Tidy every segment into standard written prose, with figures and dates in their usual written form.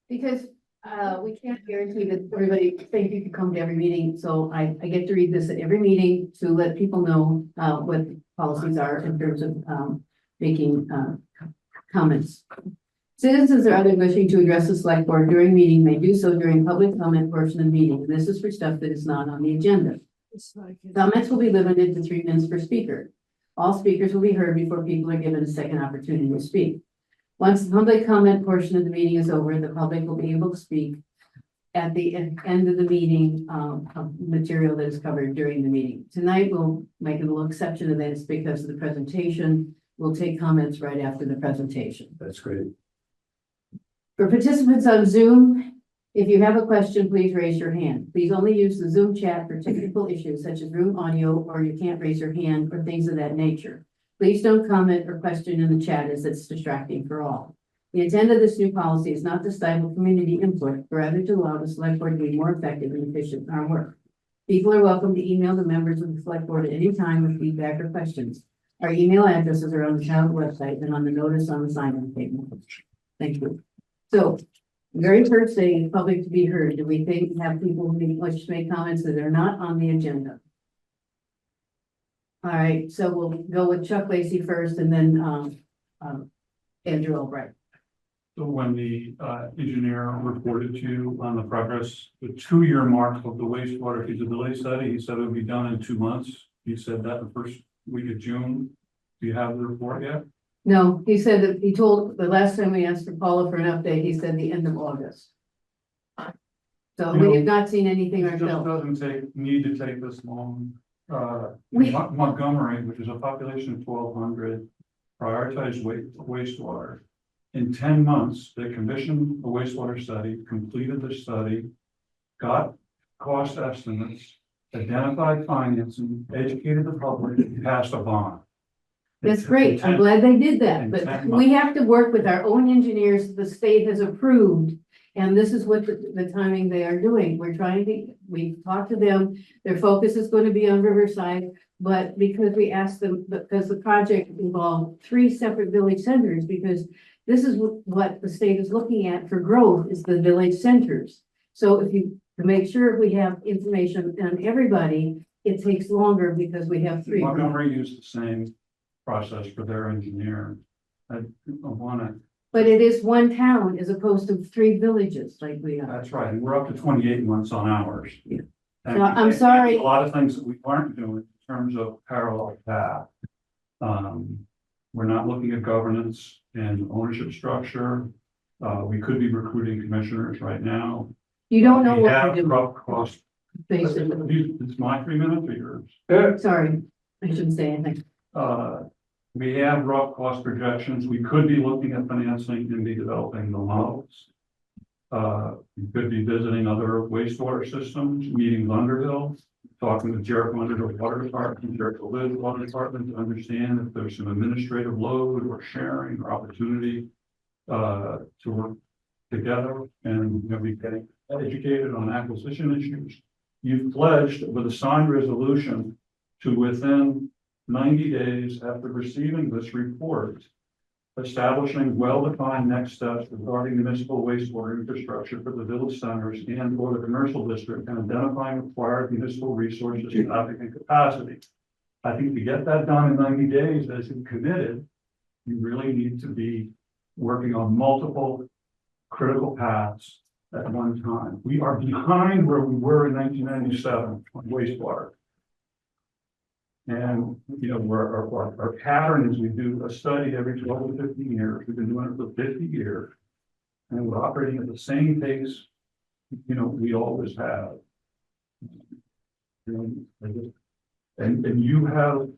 Because we can't guarantee that everybody think you can come to every meeting, so I get to read this at every meeting to let people know what the policies are in terms of making comments. Citizens or others wishing to address the select board during meeting may do so during public comment portion of the meeting. This is for stuff that is not on the agenda. Comments will be limited to 3 minutes per speaker. All speakers will be heard before people are given a second opportunity to speak. Once the public comment portion of the meeting is over, the public will be able to speak at the end of the meeting of material that is covered during the meeting. Tonight, we'll make a little exception of this because of the presentation. We'll take comments right after the presentation. That's great. For participants on Zoom, if you have a question, please raise your hand. Please only use the Zoom chat for technical issues such as room audio, or you can't raise your hand or things of that nature. Please don't comment or question in the chat as it's distracting for all. The intent of this new policy is not to stifle community input, but rather to allow the select board to be more effective and efficient in our work. People are welcome to email the members of the select board at any time with feedback or questions. Our email addresses are on the town website and on the notice on the sign-in statement. Thank you. So, very first thing, public to be heard. Do we think have people who wish to make comments that are not on the agenda? All right, so we'll go with Chuck Lacey first and then Andrew Albright. So when the engineer reported to you on the progress, the 2-year mark of the wastewater feasibility study, he said it would be done in 2 months. He said that the first week of June. Do you have the report yet? No, he said that he told the last time we asked for Paula for an update, he said the end of August. So we have not seen anything It just ourselves. doesn't need to take this long. We- Montgomery, which is a population of 1,200, prioritized wastewater. In 10 months, they commissioned a wastewater study, completed the study, got cost estimates, identified financing, educated the public, passed a bond. That's great. I'm glad they did that, but 10 we have to work with our own engineers the state has approved. And this is what the timing they are doing. We've talked to them. Their focus is going to be on Riverside. But because we asked them, because the project involved 3 separate village centers, because this is what the state is looking at for growth is the village centers. So to make sure we have information on everybody, it takes longer because we have 3. Montgomery used the same process for their engineer. I want to. But it is one town as opposed to 3 villages like we are. That's right. And we're up to 28 months on ours. Yeah. And No, I'm sorry. A lot of things that we aren't doing in terms of parallel path. We're not looking at governance and ownership structure. We could be recruiting commissioners right now. You don't know We what have we're doing. rough cost. Basically. It's my 3 minutes or yours? Sorry, I shouldn't say anything. We have rough cost projections. We could be looking at financing and be developing the models. We could be visiting other wastewater systems, meeting with Underhill, talking with Jericho Underhill Water Department, Jericho Water Department to understand if there's some administrative load or sharing or opportunity to work together and be getting educated on acquisition issues. You've pledged with a signed resolution to within 90 days after receiving this report, establishing well-defined next steps regarding municipal wastewater infrastructure for the village centers and or the commercial district and identifying required municipal resources, traffic, and capacity. I think to get that done in 90 days, as you committed, you really need to be working on multiple critical paths at one time. We are behind where we were in 1997 on wastewater. And, you know, our pattern is we do a study every 12 to 15 years. We've been doing it for 50 years. And we're operating at the same pace, you know, we always have. You know, and you have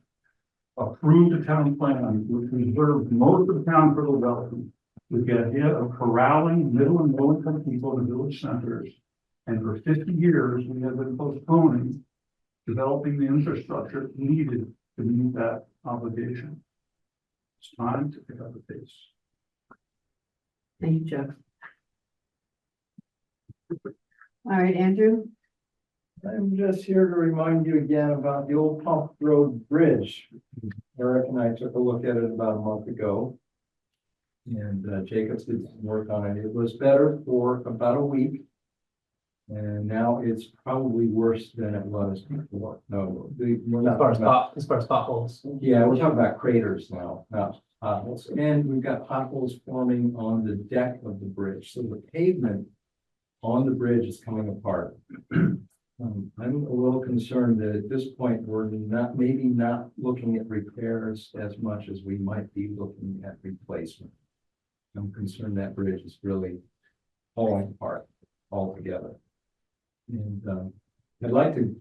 approved a town plan, which reserves most of the town for development, with the idea of corralling middle and low income people in village centers. And for 50 years, we have been postponing developing the infrastructure needed to meet that obligation. It's time to pick up the pace. Thank you, Chuck. All right, Andrew. I'm just here to remind you again about the old Pump Road Bridge. Eric and I took a look at it about a month ago. And Jacobs did some work on it. It was better for about a week. And now it's probably worse than it was before. No, we're not talking about, As far as potholes. yeah, we're talking about craters now, not potholes. And we've got potholes forming on the deck of the bridge. So the pavement on the bridge is coming apart. I'm a little concerned that at this point, we're maybe not looking at repairs as much as we might be looking at replacement. I'm concerned that bridge is really falling apart altogether. And I'd like to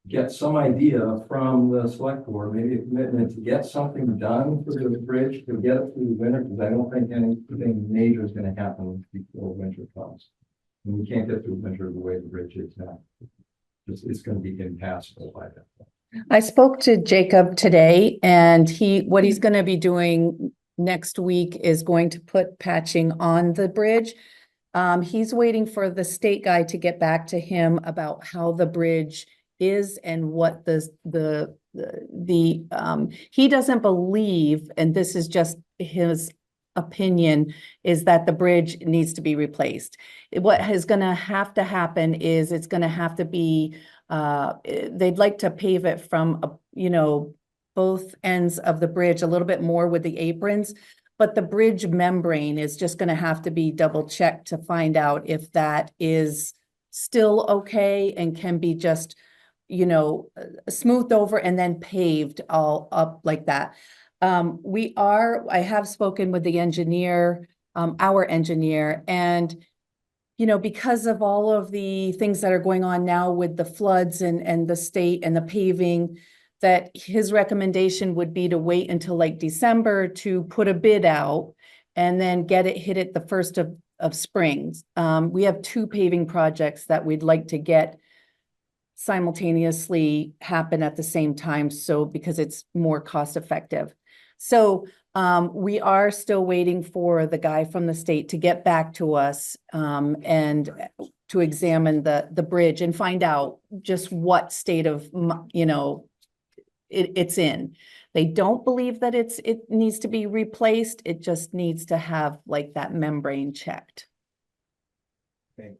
get some idea from the select board, maybe a commitment to get something done for the bridge to get it through the winter, because I don't think anything major is going to happen before winter comes. And we can't get through winter the way the bridge is now. It's going to be impassable by then. I spoke to Jacob today, and what he's going to be doing next week is going to put patching on the bridge. He's waiting for the state guy to get back to him about how the bridge is and what he doesn't believe, and this is just his opinion, is that the bridge needs to be replaced. What is going to have to happen is it's going to have to be, they'd like to pave it from, both ends of the bridge a little bit more with the aprons, but the bridge membrane is just going to have to be double checked to find out if that is still okay and can be just, smoothed over and then paved all up like that. I have spoken with the engineer, our engineer, and, because of all of the things that are going on now with the floods and the state and the paving, that his recommendation would be to wait until like December to put a bid out and then hit it the first of springs. We have 2 paving projects that we'd like to get simultaneously happen at the same time. So because it's more cost effective. So we are still waiting for the guy from the state to get back to us and to examine the bridge and find out just what state of, it's in. They don't believe that it needs to be replaced. It just needs to have like that membrane checked. Okay,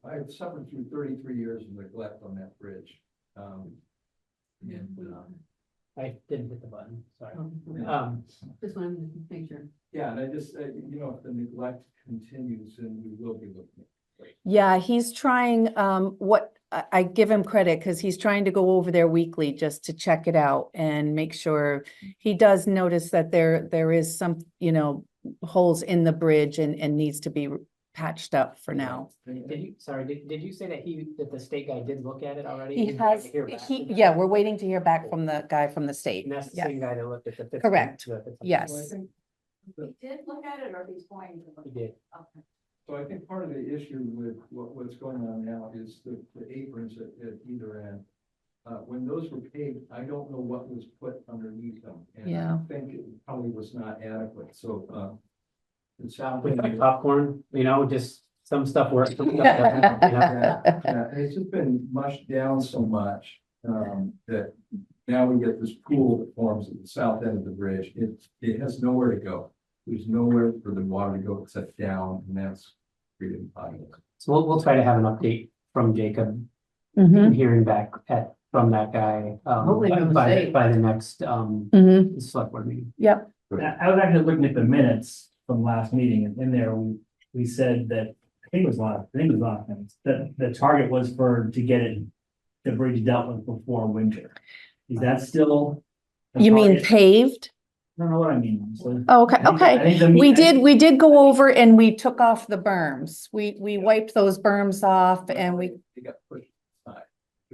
I've suffered through 33 years of neglect on that bridge. I didn't hit the button, sorry. Just wanted to make sure. Yeah, and I just, if the neglect continues, then we will be looking. Yeah, he's trying, I give him credit because he's trying to go over there weekly just to check it out and make sure. He does notice that there is some, holes in the bridge and needs to be patched up for now. Did you say that the state guy did look at it already? He has, yeah, we're waiting to hear back from the guy from the state. And that's the Yeah. same guy that looked at the 15th. Correct. So Yes. I think He did look at it, or he's going to look? He did. Okay. So I think part of the issue with what's going on now is the aprons at either end. When those were paved, I don't know what was put underneath them. And Yeah. I think it probably was not adequate, so, it sounds With like like. popcorn, just some stuff works. Some stuff doesn't, Yeah, and it's just been mushed down so much, that now we get this pool that forms at the south end of the bridge. It has nowhere to go. There's nowhere for the water to go except down, and that's creating potholes. So we'll try to have an update from Jacob, Mhm, hearing back from that guy. Hopefully from the by state. the next mhm. select board meeting. Yep. I was actually looking at the minutes from last meeting, and in there, we said that, I think it was last minutes, that the target was to get the bridge dealt with before winter. Is that still? the You mean target? paved? I don't know what I mean. honestly. Oh, okay, I think- okay. I think the- We did go over and we took off the berms. We wiped those berms off and we, They got pushed aside.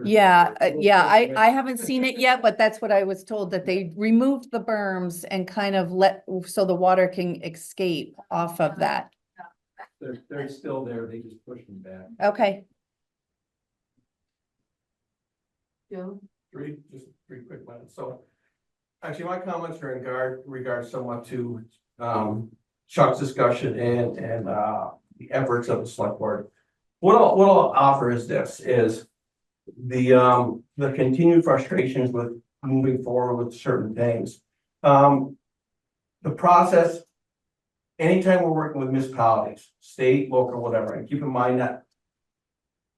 yeah, I haven't seen it yet, but that's what I was told, that they removed the berms and kind of so the water can escape off of that. They're still there, they just pushed them back. Okay, Joe? Just three quick ones. So actually, my comments are in regard somewhat to Chuck's discussion and the efforts of the select board. What I'll offer is the continued frustrations with moving forward with certain things. the process, anytime we're working with municipalities, state, local, whatever, and keep in mind that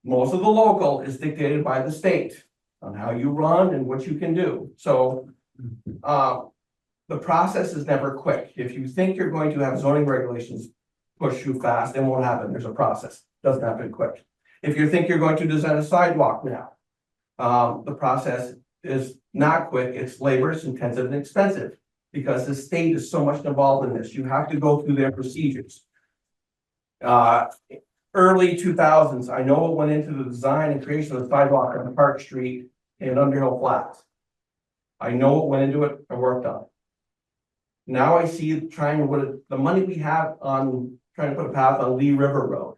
most of the local is dictated by the state on how you run and what you can do. So, the process is never quick. If you think you're going to have zoning regulations push you fast, it won't happen. There's a process. Doesn't happen quick. If you think you're going to design a sidewalk now, the process is not quick. It's labor, it's intensive and expensive because the state is so much involved in this. You have to go through their procedures. Early 2000s, I know what went into the design and creation of the sidewalk on Park Street in Underhill Flats. I know what went into it. I worked on it. Now I see the money we have on trying to put a path on Lee River Road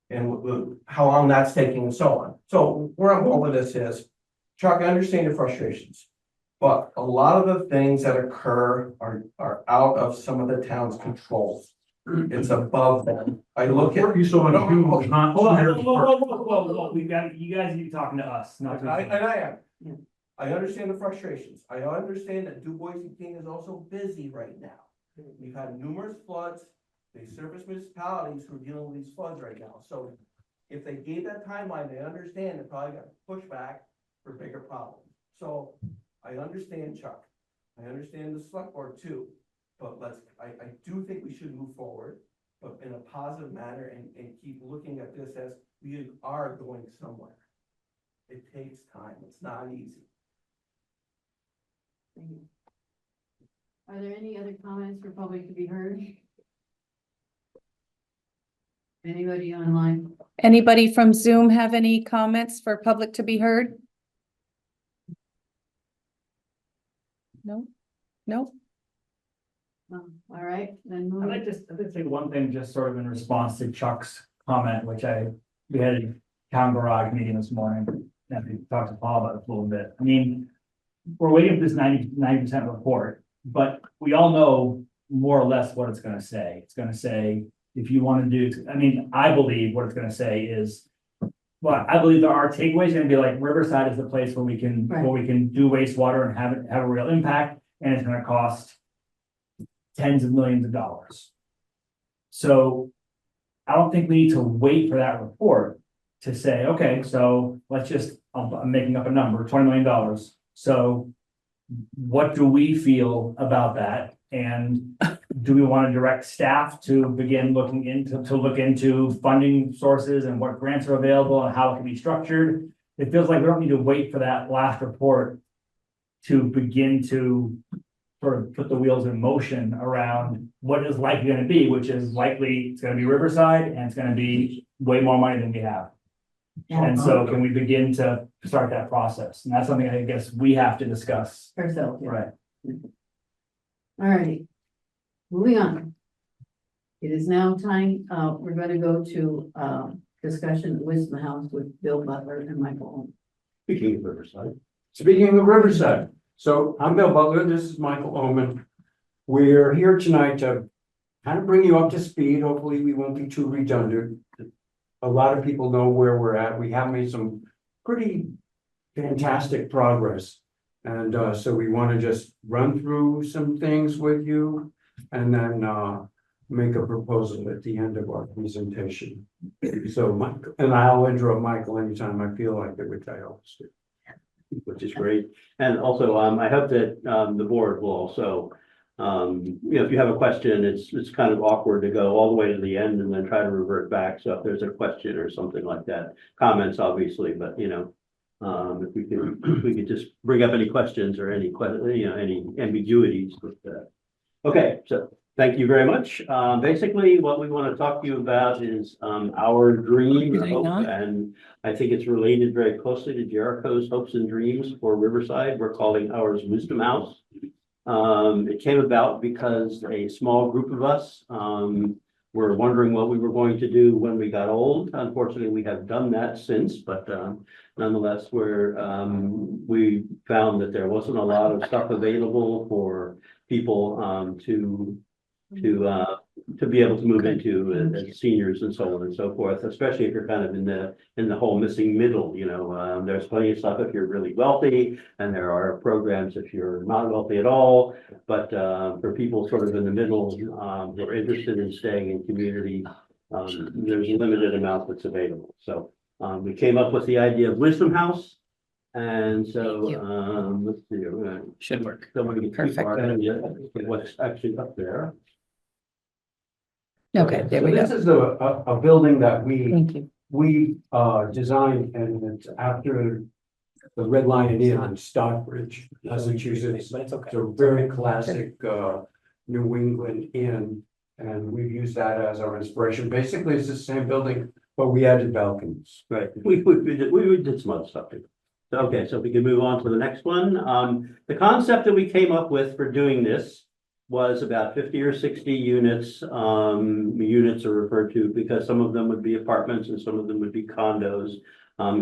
and how long that's taking and so on. So where I'm going with this is, Chuck, I understand your frustrations, but a lot of the things that occur are out of some of the town's control. It's above them. I look at. You saw a huge not. Hold on, whoa, you guys need to be talking to us, not to. I am. I understand the frustrations. I understand that Du Bois and King is also busy right now. We've had numerous floods. They service municipalities who are dealing with these floods right now. So if they gave that timeline, they understand it probably got pushed back for bigger problems. So I understand, Chuck. I understand the select board too. But I do think we should move forward, but in a positive manner and keep looking at this as we are going somewhere. It takes time. It's not easy. Thank you. Are there any other comments for public to be heard? Anybody online? Anybody from Zoom have any comments for public to be heard? No? No? All right, then I'd like to say one thing, just sort of in response to Chuck's comment, we had a town garage meeting this morning. And we talked to Paul about it a little bit. I mean, we're waiting for this 90% report, but we all know more or less what it's gonna say. It's gonna say, if you want to do, I mean, I believe what it's gonna say is, well, I believe there are takeaways gonna be like Riverside is the place where we can, do wastewater and have a real impact, and it's gonna cost tens of millions of dollars. So I don't think we need to wait for that report to say, okay, so let's just, I'm making up a number, $20 million. So what do we feel about that? And do we want to direct staff to begin looking into funding sources and what grants are available and how it can be structured? It feels like we don't need to wait for that last report to begin to sort of put the wheels in motion around what is likely going to be, which is likely it's going to be Riverside and it's going to be way more money than we have. And so can we begin to start that process? And that's something I guess we have to discuss. ourselves. Right. All right, moving on. It is now time, we're gonna go to, discussion at Wisdom House with Bill Butler and Michael Owen. Speaking of Riverside. Speaking of Riverside, so I'm Bill Butler, this is Michael Oman. We're here tonight to kind of bring you up to speed. Hopefully we won't be too redundant. A lot of people know where we're at. We have made some pretty fantastic progress. And so we want to just run through some things with you and then make a proposal at the end of our presentation. So Mike, and I'll interrupt Michael anytime I feel like it, which I always do. Which is great. And also, I hope that the board will also, if you have a question, it's kind of awkward to go all the way to the end and then try to revert back. So if there's a question or something like that, comments obviously, but if we could just bring up any questions or any ambiguities with that. Okay, so thank you very much. Basically, what we want to talk to you about is our dream, and I think it's related very closely to Jericho's hopes and dreams for Riverside. We're calling ours Wisdom House. It came about because a small group of us were wondering what we were going to do when we got old. Unfortunately, we have done that since, but nonetheless, we found that there wasn't a lot of stuff available for people to to be able to move into as seniors and so on and so forth, especially if you're kind of in the whole missing middle, there's plenty of stuff if you're really wealthy, and there are programs if you're not wealthy at all, but for people sort of in the middle, who are interested in staying in community, there's a limited amount that's available. So we came up with the idea of Wisdom House. And so, let's see, we're gonna. Should work. Don't want to get too Perfect. far ahead of you, what's actually up there. Okay, there we This go. is a building that Thank you. we designed, and it's after the Red Lion Inn in Stockbridge, Massachusetts. But it's okay. It's a very classic New England inn, and we've used that as our inspiration. Basically, it's the same building, but we added balconies. Right, we did some other stuff too. Okay, so if we can move on to the next one. The concept that we came up with for doing this was about 50 or 60 units. Units are referred to because some of them would be apartments and some of them would be condos,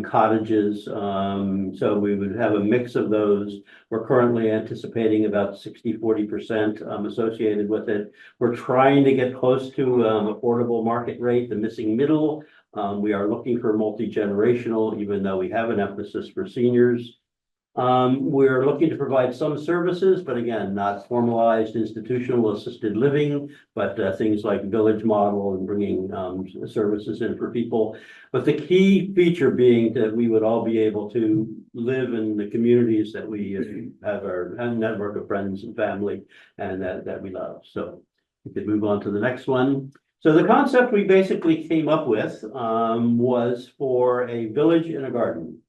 cottages. So we would have a mix of those. We're currently anticipating about 60-40% associated with it. We're trying to get close to affordable market rate, the missing middle. We are looking for multi-generational, even though we have an emphasis for seniors. We're looking to provide some services, but again, not formalized institutional assisted living, but things like village model and bringing services in for people. But the key feature being that we would all be able to live in the communities that we have our network of friends and family and that we love. So we could move on to the next one. So the concept we basically came up with was for a village in a garden.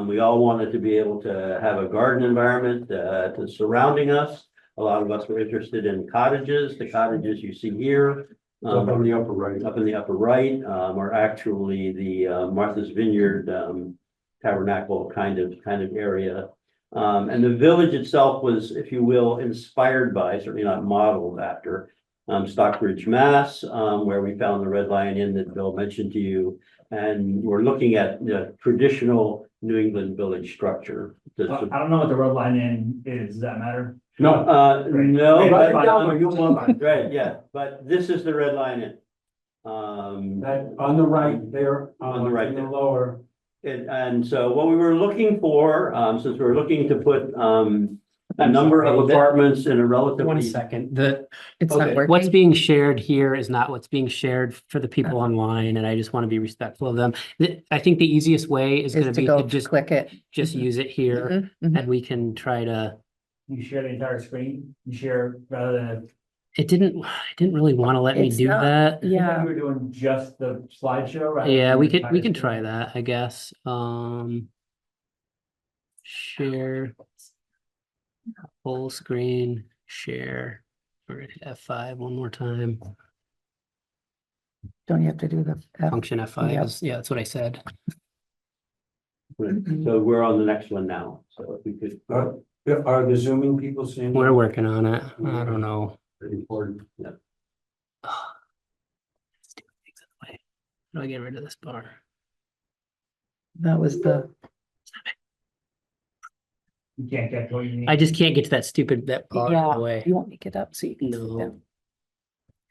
We all wanted to be able to have a garden environment to surrounding us. A lot of us were interested in cottages. The cottages you see here. Up on the upper right. Up in the upper right are actually the Martha's Vineyard tabernacle kind of area. And the village itself was, if you will, inspired by, certainly not modeled after, Stockbridge, Mass, where we found the Red Lion Inn that Bill mentioned to you. And we're looking at the traditional New England village structure. I don't know what the Red Line Inn is. Does that matter? No, No, Right, but, fine, you'll love it. right, yeah, but this is the Red Lion Inn. that on the right there, On the right in the there. lower. And so what we were looking for, since we're looking to put a number of apartments in a relatively. 1 second, It's not Okay. working. what's being shared here is not what's being shared for the people online, and I just want to be respectful of them. I think the easiest way is going Is to to be go to just click it. use it here, Mhm, mhm. and we can try to. You share the entire screen, you share rather than. I didn't really want to let me It's do not- that. Yeah. You were doing just the slideshow, right? Yeah, we can try that, I guess. Share. Full screen, share. We're gonna hit F5 one more time. Don't you have to do the? Function F5 Yep. is, yeah, that's what I said. So we're on the next one now, so if we could. Are the zooming people seeing? We're working on it. I don't know. Very important, yeah. Let's do things that way. How do I get rid of this bar? That was the, You can't get what you need. I just can't get to that stupid, that bar yeah, away. you want me to get up so you can sit No. down?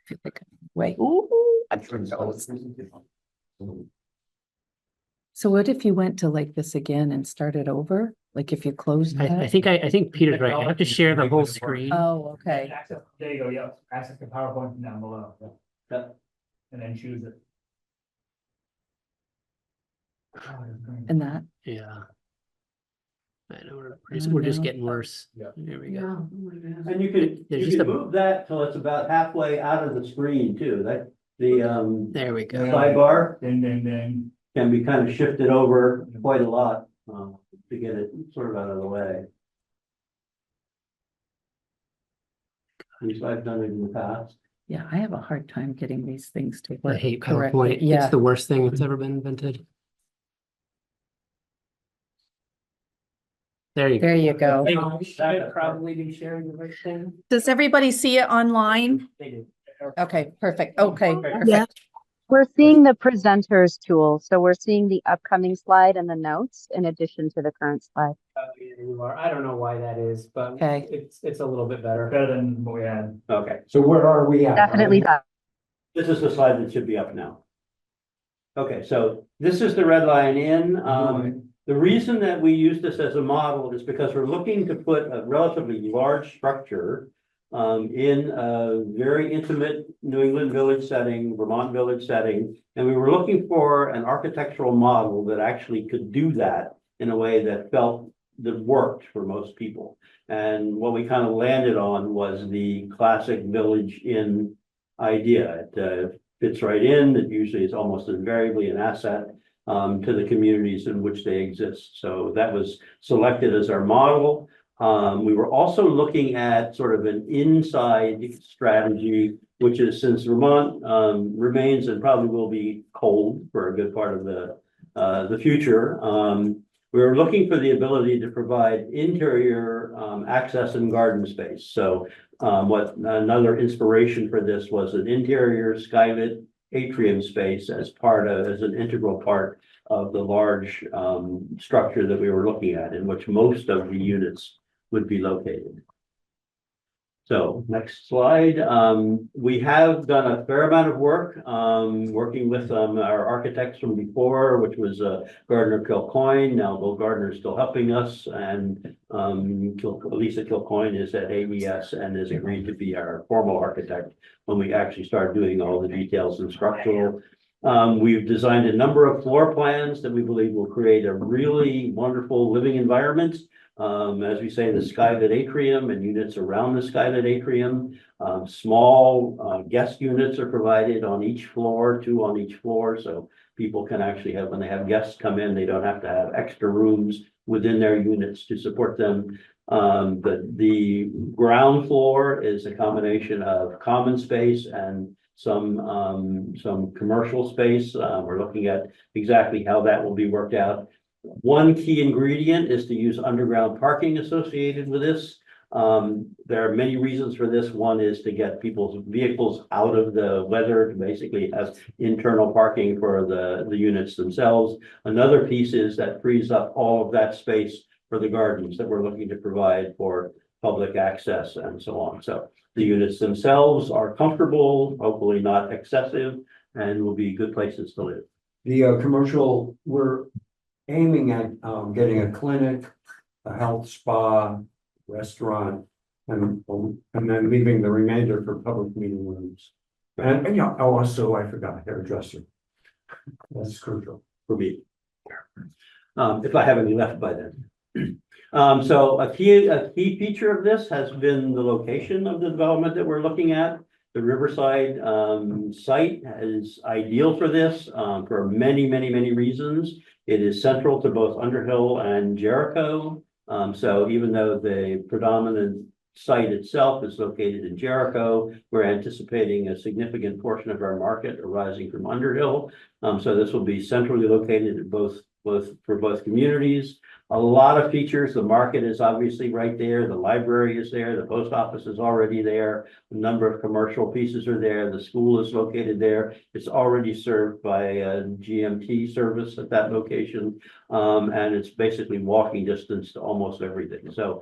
Feel like I'm way, ooh, I'm doing those. So what if you went to like this again and started over? Like if you closed I that? think Peter's right. I have to share the whole screen. Oh, okay. Access, there you go, yep, access the PowerPoint from down below. Yeah. And then choose it. And that, Yeah. I know, we're just no. getting worse. Yeah. There we Yeah, go. oh my gosh. And you could, There's you just could a- move that till it's about halfway out of the screen too, that the There we go. sidebar Ding, ding, ding. can be kind of shifted over quite a lot to get it sort of out of the way. At least I've done it in the past. yeah, I have a hard time getting these things to I work hate correctly. PowerPoint. It's Yeah, the worst thing that's ever been invented. There you go. there you go. Should probably be sharing the right thing. Does everybody see it online? They do. Okay, perfect. Okay, perfect. Yeah. We're seeing the presenters tool, so we're seeing the upcoming slide and the notes in addition to the current slide. I don't know why that is, but Okay. it's a little bit better. Better than what we had. Okay, So where are we at? Definitely that. This is the slide that should be up now. Okay, so this is the red line in. The reason that we use this as a model is because we're looking to put a relatively large structure in a very intimate New England village setting, Vermont village setting. And we were looking for an architectural model that actually could do that in a way that worked for most people. And what we kind of landed on was the classic village inn idea. It fits right in. It usually is almost invariably an asset to the communities in which they exist. So that was selected as our model. We were also looking at sort of an inside strategy, which is, since Vermont remains and probably will be cold for a good part of the future. We were looking for the ability to provide interior access and garden space. So what another inspiration for this was an interior skylit atrium space as an integral part of the large structure that we were looking at, in which most of the units would be located. So next slide. We have done a fair amount of work working with our architects from before, which was Gardner Kilcoyne. Now Bill Gardner is still helping us, and Lisa Kilcoyne is at AES and has agreed to be our formal architect when we actually start doing all the details and structural. We've designed a number of floor plans that we believe will create a really wonderful living environment. As we say, the skylit atrium and units around the skylit atrium. Small guest units are provided on each floor, 2 on each floor. So people can actually have, when they have guests come in, they don't have to have extra rooms within their units to support them. The ground floor is a combination of common space and some commercial space. We're looking at exactly how that will be worked out. One key ingredient is to use underground parking associated with this. There are many reasons for this. One is to get people's vehicles out of the weather, to basically have internal parking for the units themselves. Another piece is that frees up all of that space for the gardens that we're looking to provide for public access and so on. So the units themselves are comfortable, hopefully not excessive, and will be good places to live. The commercial, we're aiming at getting a clinic, a health spa, restaurant, and then leaving the remainder for public meeting rooms. And yeah, also I forgot hairdresser. That's crucial For me, if I have any left by then. So a key feature of this has been the location of the development that we're looking at. The Riverside site is ideal for this for many reasons. It is central to both Underhill and Jericho. So even though the predominant site itself is located in Jericho, we're anticipating a significant portion of our market arising from Underhill. So this will be centrally located at for both communities. A lot of features. The market is obviously right there. The library is there. The post office is already there. A number of commercial pieces are there. The school is located there. It's already served by a GMT service at that location. And it's basically walking distance to almost everything. So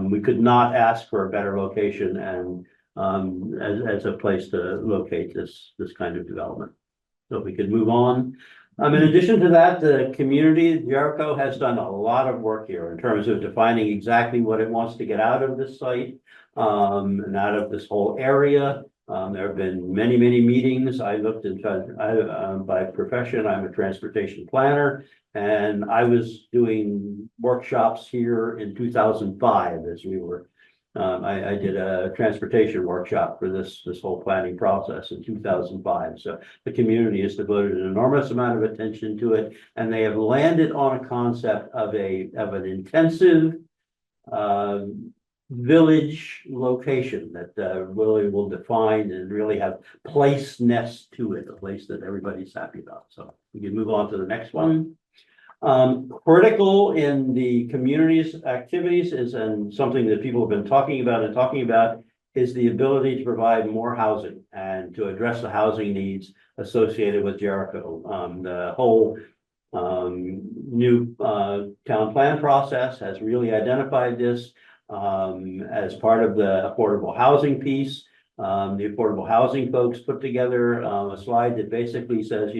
we could not ask for a better location and as a place to locate this kind of development. So if we could move on. In addition to that, the community, Jericho, has done a lot of work here in terms of defining exactly what it wants to get out of this site and out of this whole area. There have been many meetings. I looked into, by profession, I'm a transportation planner, and I was doing workshops here in 2005 as we were. I did a transportation workshop for this whole planning process in 2005. So the community has devoted an enormous amount of attention to it, and they have landed on a concept of an intensive village location that really will define and really have placeness to it, a place that everybody's happy about. So we can move on to the next one. Critical in the community's activities is, and something that people have been talking about is the ability to provide more housing and to address the housing needs associated with Jericho. The whole new town plan process has really identified this as part of the affordable housing piece. The affordable housing folks put together a slide that basically says,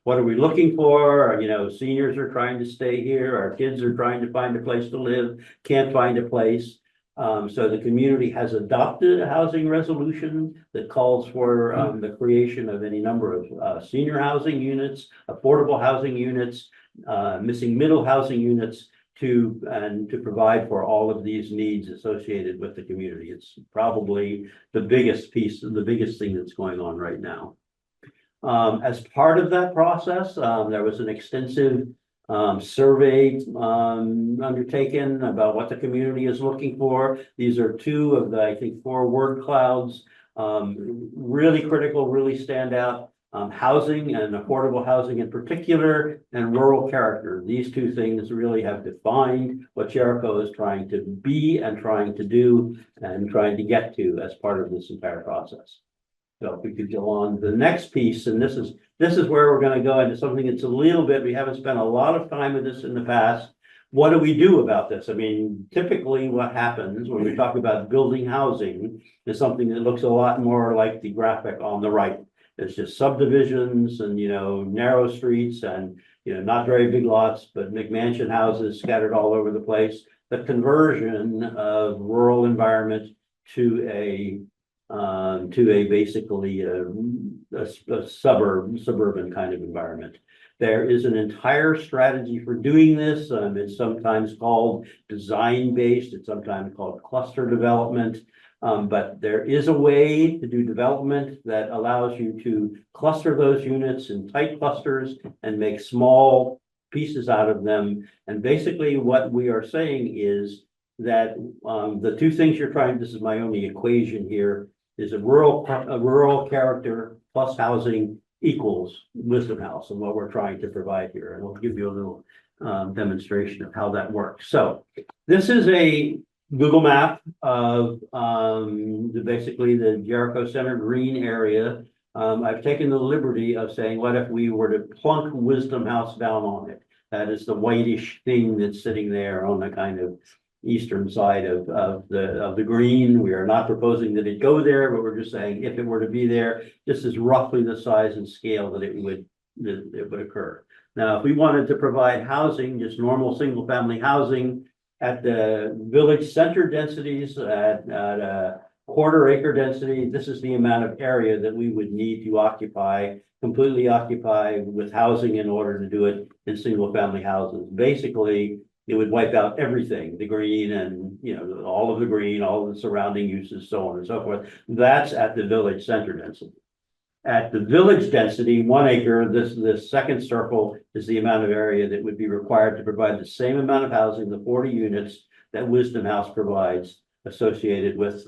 what are we looking for? Seniors are trying to stay here, our kids are trying to find a place to live, can't find a place. So the community has adopted a housing resolution that calls for the creation of any number of senior housing units, affordable housing units, missing middle housing units to provide for all of these needs associated with the community. It's probably the biggest thing that's going on right now. As part of that process, there was an extensive survey undertaken about what the community is looking for. These are two of the, I think, 4 word clouds, really critical, really stand out. Housing and affordable housing in particular, and rural character. These two things really have defined what Jericho is trying to be and trying to do and trying to get to as part of this entire process. So if we could go on to the next piece, and this is where we're going to go into something that's a little bit, we haven't spent a lot of time with this in the past. What do we do about this? I mean, typically what happens when we talk about building housing is something that looks a lot more like the graphic on the right. It's just subdivisions and, narrow streets and, not very big lots, but McMansion houses scattered all over the place. The conversion of rural environment to a basically a suburban kind of environment. There is an entire strategy for doing this. It's sometimes called design-based. It's sometimes called cluster development. But there is a way to do development that allows you to cluster those units in tight clusters and make small pieces out of them. And basically what we are saying is that the two things you're trying, this is my only equation here, is a rural character plus housing equals Wisdom House, and what we're trying to provide here. And I'll give you a little demonstration of how that works. So this is a Google map of basically the Jericho Center green area. I've taken the liberty of saying, what if we were to plunk Wisdom House down on it? That is the whitish thing that's sitting there on the kind of eastern side of the green. We are not proposing that it go there, but we're just saying if it were to be there, this is roughly the size and scale that it would occur. Now, if we wanted to provide housing, just normal single family housing, at the village center densities, at a quarter acre density, this is the amount of area that we would need to completely occupy with housing in order to do it in single family houses. Basically, it would wipe out everything, the green and, all of the green, all of the surrounding uses, so on and so forth. That's at the village center density. At the village density, 1 acre, this second circle is the amount of area that would be required to provide the same amount of housing, the 40 units that Wisdom House provides associated with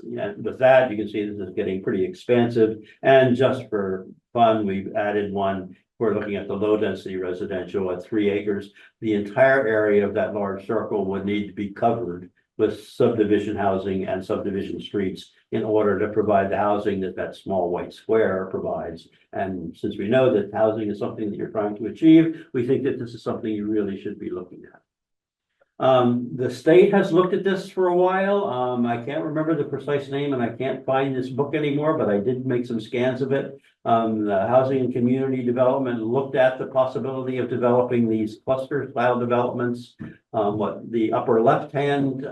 that. You can see this is getting pretty expansive. And just for fun, we've added one. We're looking at the low density residential at 3 acres. The entire area of that large circle would need to be covered with subdivision housing and subdivision streets in order to provide the housing that small white square provides. And since we know that housing is something that you're trying to achieve, we think that this is something you really should be looking at. The state has looked at this for a while. I can't remember the precise name and I can't find this book anymore, but I did make some scans of it. The Housing and Community Development looked at the possibility of developing these cluster style developments. What the upper left-hand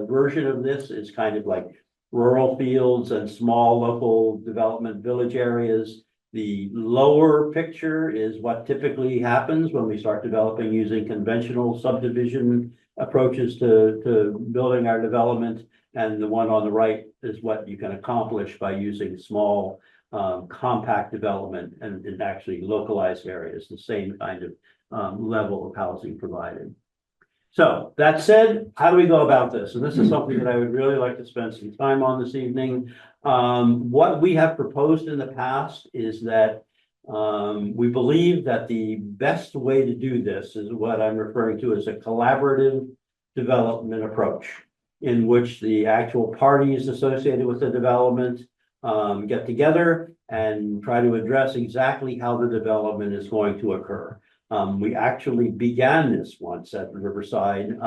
version of this is kind of like rural fields and small local development village areas. The lower picture is what typically happens when we start developing using conventional subdivision approaches to building our development. And the one on the right is what you can accomplish by using small compact development and in actually localized areas, the same kind of level of housing provided. So that said, how do we go about this? And this is something that I would really like to spend some time on this evening. What we have proposed in the past is that we believe that the best way to do this is what I'm referring to as a collaborative development approach, in which the actual parties associated with the development get together and try to address exactly how the development is going to occur. We actually began this once at Riverside.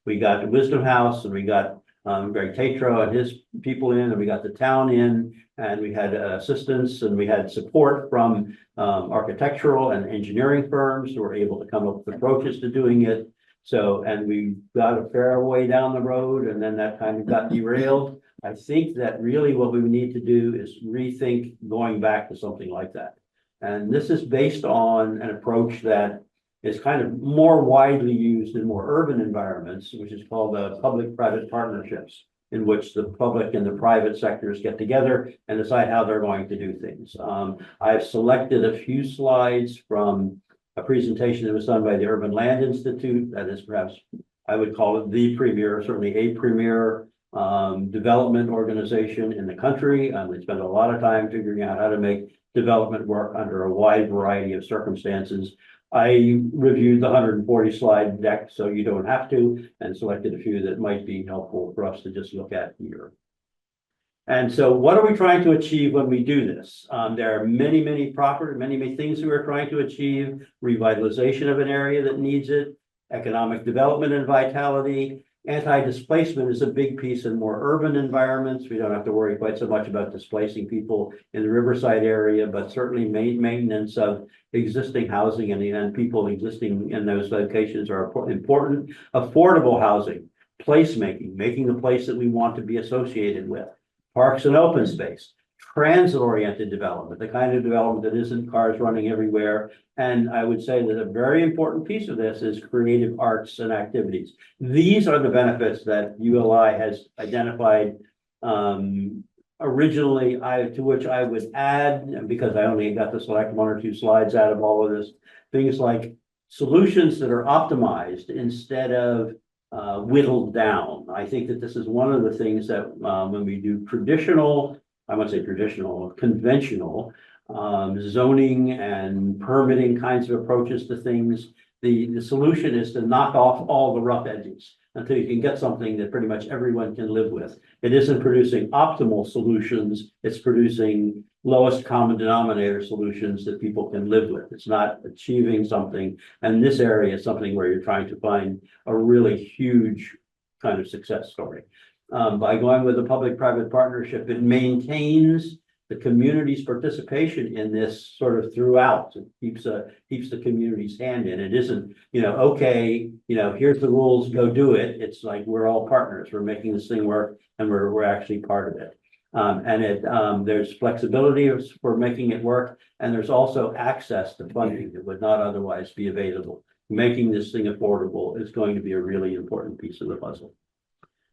We got Wisdom House and we got Greg Tatro and his people in, and we got the town in, and we had assistance and we had support from architectural and engineering firms who were able to come up with approaches to doing it. So, and we got a fair way down the road, and then that kind of got derailed. I think that really what we need to do is rethink going back to something like that. And this is based on an approach that is kind of more widely used in more urban environments, which is called public-private partnerships, in which the public and the private sectors get together and decide how they're going to do things. I've selected a few slides from a presentation that was done by the Urban Land Institute. That is perhaps, I would call it the premier, certainly a premier development organization in the country. They spend a lot of time figuring out how to make development work under a wide variety of circumstances. I reviewed the 140 slide deck, so you don't have to, and selected a few that might be helpful for us to just look at here. And so what are we trying to achieve when we do this? There are many things we are trying to achieve. Revitalization of an area that needs it, economic development and vitality. Anti-displacement is a big piece in more urban environments. We don't have to worry quite so much about displacing people in the Riverside area, but certainly maintenance of existing housing and people existing in those locations are important. Affordable housing, placemaking, making the place that we want to be associated with. Parks and open space, transit-oriented development, the kind of development that isn't cars running everywhere. And I would say that a very important piece of this is creative arts and activities. These are the benefits that ULI has identified originally, to which I would add, because I only got to select 1 or 2 slides out of all of this, things like solutions that are optimized instead of whittled down. I think that this is one of the things that when we do traditional, I won't say traditional, conventional zoning and permitting kinds of approaches to things, the solution is to knock off all the rough edges until you can get something that pretty much everyone can live with. It isn't producing optimal solutions, it's producing lowest common denominator solutions that people can live with. It's not achieving something. And this area is something where you're trying to find a really huge kind of success story. By going with a public-private partnership, it maintains the community's participation in this sort of throughout. It keeps the community's hand in. It isn't, okay, here's the rules, go do it. It's like we're all partners. We're making this thing work, and we're actually part of it. And there's flexibility for making it work, and there's also access to funding that would not otherwise be available. Making this thing affordable is going to be a really important piece of the puzzle.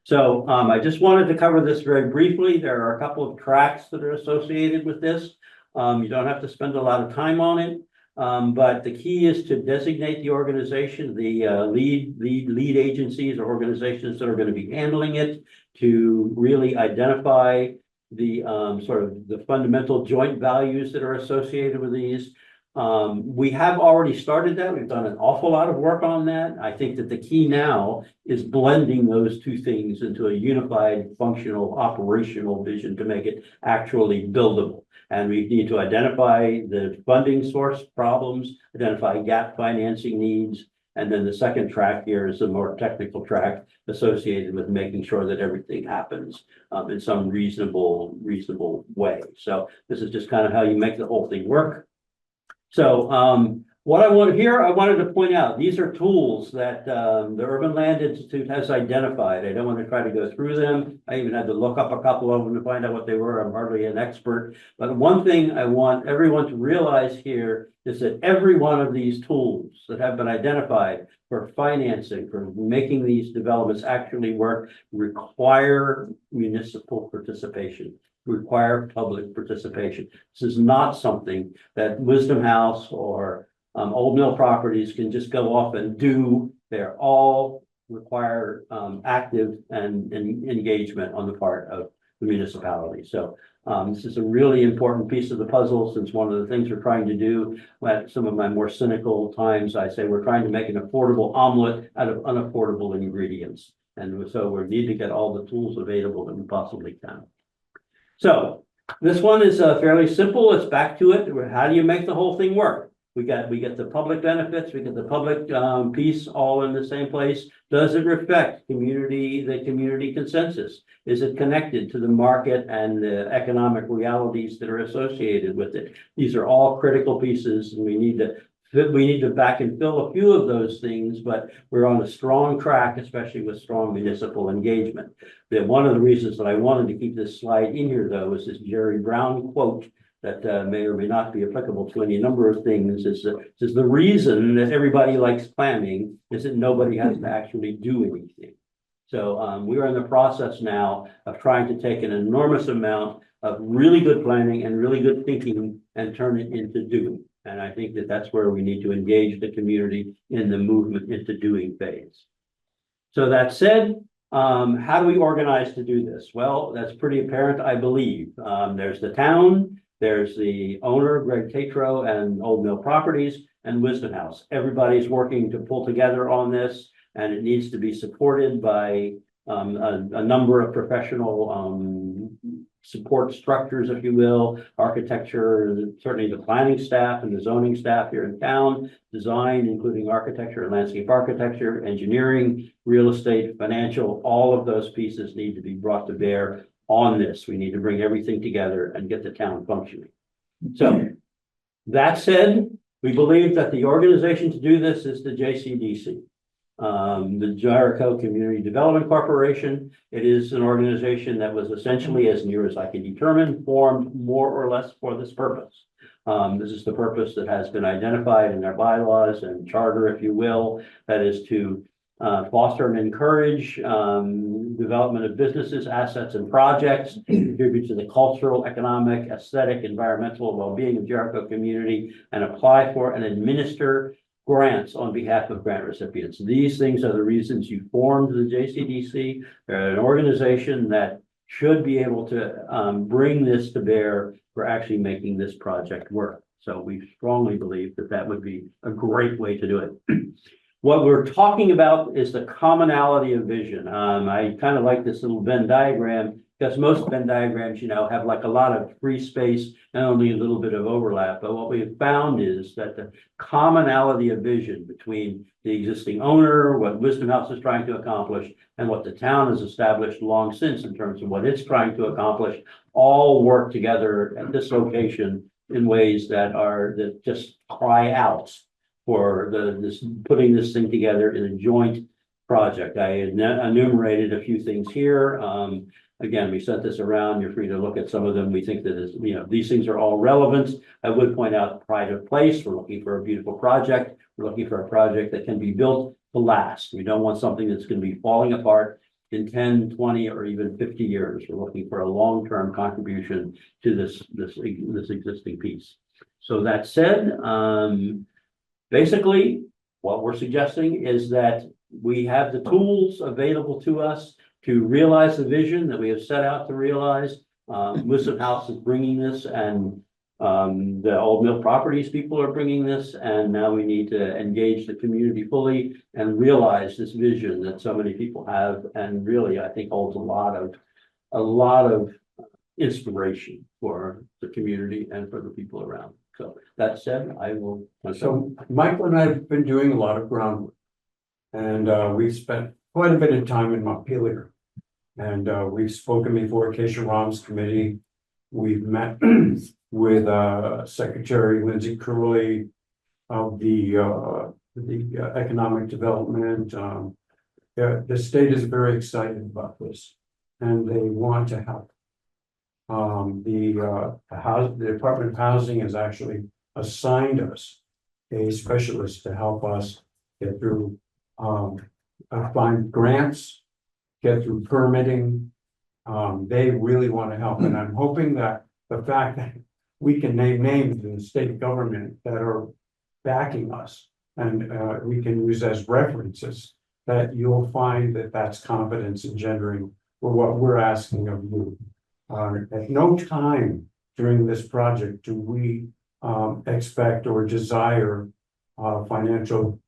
So I just wanted to cover this very briefly. There are a couple of tracks that are associated with this. You don't have to spend a lot of time on it, but the key is to designate the organization, the lead agencies or organizations that are going to be handling it, to really identify the sort of the fundamental joint values that are associated with these. We have already started that. We've done an awful lot of work on that. I think that the key now is blending those two things into a unified, functional, operational vision to make it actually buildable. And we need to identify the funding source problems, identify gap financing needs. And then the second track here is a more technical track associated with making sure that everything happens in some reasonable way. So this is just kind of how you make the whole thing work. So what I wanted to point out, these are tools that the Urban Land Institute has identified. I don't want to try to go through them. I even had to look up a couple of them to find out what they were. I'm hardly an expert. But one thing I want everyone to realize here is that every one of these tools that have been identified for financing, for making these developments actually work, require municipal participation. Require public participation. This is not something that Wisdom House or Old Mill Properties can just go off and do. They're all require active and engagement on the part of the municipality. So this is a really important piece of the puzzle, since one of the things we're trying to do at some of my more cynical times, I say we're trying to make an affordable omelet out of unaffordable ingredients. And so we need to get all the tools available that we possibly can. So this one is fairly simple. It's back to it. How do you make the whole thing work? We get the public benefits, we get the public piece all in the same place. Does it reflect the community consensus? Is it connected to the market and the economic realities that are associated with it? These are all critical pieces, and we need to back and fill a few of those things, but we're on a strong track, especially with strong municipal engagement. One of the reasons that I wanted to keep this slide in here, though, is this Jerry Brown quote that may or may not be applicable to any number of things. Is the reason that everybody likes planning is that nobody has to actually do anything. So we are in the process now of trying to take an enormous amount of really good planning and really good thinking and turn it into doing. And I think that that's where we need to engage the community in the movement into doing phase. So that said, how do we organize to do this? Well, that's pretty apparent, I believe. There's the town, there's the owner, Greg Tatro, and Old Mill Properties, and Wisdom House. Everybody's working to pull together on this, and it needs to be supported by a number of professional support structures, if you will, architecture, certainly the planning staff and the zoning staff here in town, design, including architecture and landscape architecture, engineering, real estate, financial, all of those pieces need to be brought to bear on this. We need to bring everything together and get the town functioning. So that said, we believe that the organization to do this is the JCDC. The Jericho Community Development Corporation. It is an organization that was essentially, as near as I can determine, formed more or less for this purpose. This is the purpose that has been identified in their bylaws and charter, if you will, that is to foster and encourage development of businesses, assets, and projects, contribute to the cultural, economic, aesthetic, environmental well-being of Jericho community, and apply for and administer grants on behalf of grant recipients. These things are the reasons you formed the JCDC. They're an organization that should be able to bring this to bear for actually making this project work. So we strongly believe that that would be a great way to do it. What we're talking about is the commonality of vision. I kind of like this little Venn diagram because most Venn diagrams, you know, have like a lot of free space and only a little bit of overlap. But what we've found is that the commonality of vision between the existing owner, what Wisdom House is trying to accomplish, and what the town has established long since in terms of what it's trying to accomplish, all work together at this location in ways that just cry out for putting this thing together in a joint project. I enumerated a few things here. Again, we sent this around. You're free to look at some of them. We think that is, you know, these things are all relevant. I would point out pride of place. We're looking for a beautiful project. We're looking for a project that can be built to last. We don't want something that's going to be falling apart in 10, 20, or even 50 years. We're looking for a long-term contribution to this existing piece. So that said, basically, what we're suggesting is that we have the tools available to us to realize the vision that we have set out to realize. Wisdom House is bringing this, and the Old Mill Properties people are bringing this, and now we need to engage the community fully and realize this vision that so many people have, and really, I think, holds a lot of inspiration for the community and for the people around. So that said, I will. So Michael and I have been doing a lot of groundwork, and we've spent quite a bit of time in Montpelier, and we've spoken before Keisha Ram's committee. We've met with Secretary Lindsay Curley of the economic development. The state is very excited about this, and they want to help. The Department of Housing has actually assigned us a specialist to help us get through, find grants, get through permitting. They really want to help, and I'm hoping that the fact that we can name names in the state government that are backing us, and we can use as references, that you'll find that that's confidence engendering for what we're asking of you. At no time during this project do we expect or desire financial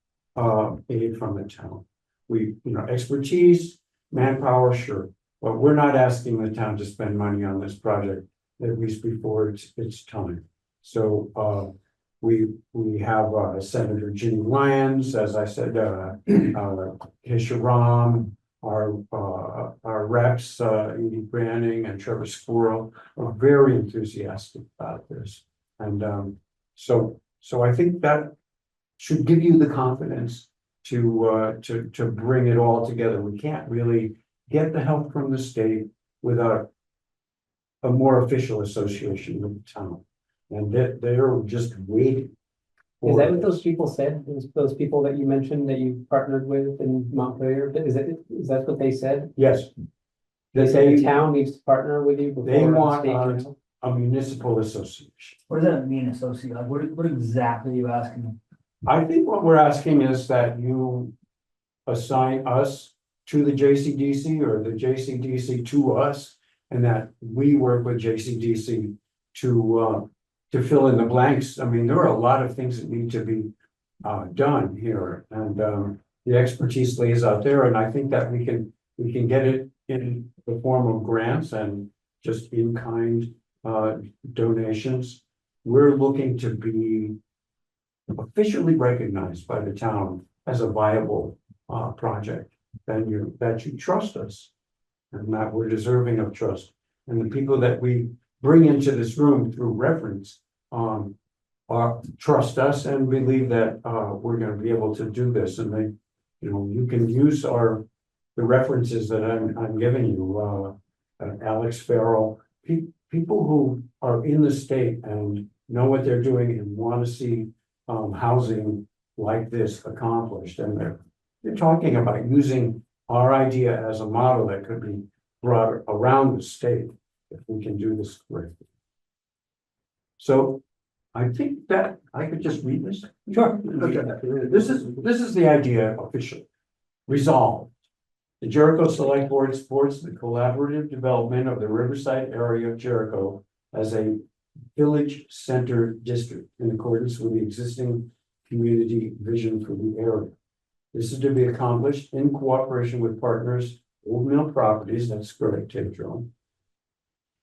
aid from the town. We, expertise, manpower, sure, but we're not asking the town to spend money on this project, at least before it's time. So we have Senator Ginny Lyons, as I said, Keisha Ram, our reps, Edie Branning and Trevor Squirrel are very enthusiastic about this. And so I think that should give you the confidence to bring it all together. We can't really get the help from the state without a more official association with the town. And they're just waiting. Is that what those people said? Those people that you mentioned that you partnered with in Montpelier? Is that what they said? Yes. They say the town needs to partner with you before. They the want state can help? a municipal association. What does that mean, associate? Like, what exactly are you asking? I think what we're asking is that you assign us to the JCDC or the JCDC to us, and that we work with JCDC to fill in the blanks. I mean, there are a lot of things that need to be done here, and the expertise lays out there, and I think that we can get it in the form of grants and just in-kind donations. We're looking to be officially recognized by the town as a viable project, that you trust us and that we're deserving of trust. And the people that we bring into this room through reference trust us and believe that we're going to be able to do this. And they, you can use the references that I'm giving you, Alex Farrell, people who are in the state and know what they're doing and want to see housing like this accomplished. And they're talking about using our idea as a model that could be brought around the state if we can do this correctly. So I think that I could just read this. Sure. Okay. This is the idea officially. Resolved. The Jericho Selectboard supports the collaborative development of the Riverside area of Jericho as a village center district in accordance with the existing community vision for the area. This is to be accomplished in cooperation with partners, Old Mill Properties, that's correct, Pedro,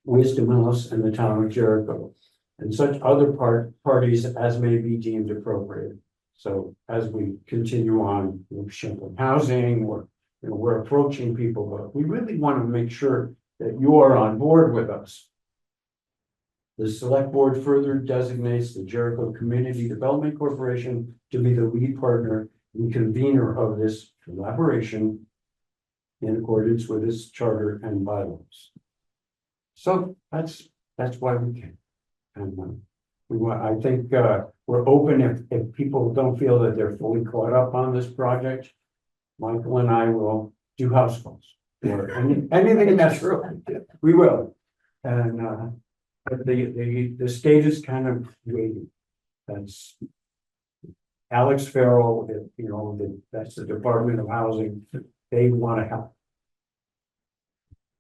Wisdom House, and the town of Jericho, and such other parties as may be deemed appropriate. So as we continue on with Champlain Housing, we're approaching people, but we really want to make sure that you are on board with us. The Select Board further designates the Jericho Community Development Corporation to be the lead partner and convener of this collaboration in accordance with its charter and bylaws. So that's why we came. And I think we're open if people don't feel that they're fully caught up on this project. Michael and I will do house calls or anything that's true. We will. And but the state is kind of waiting. That's Alex Farrell, that's the Department of Housing. They want to help.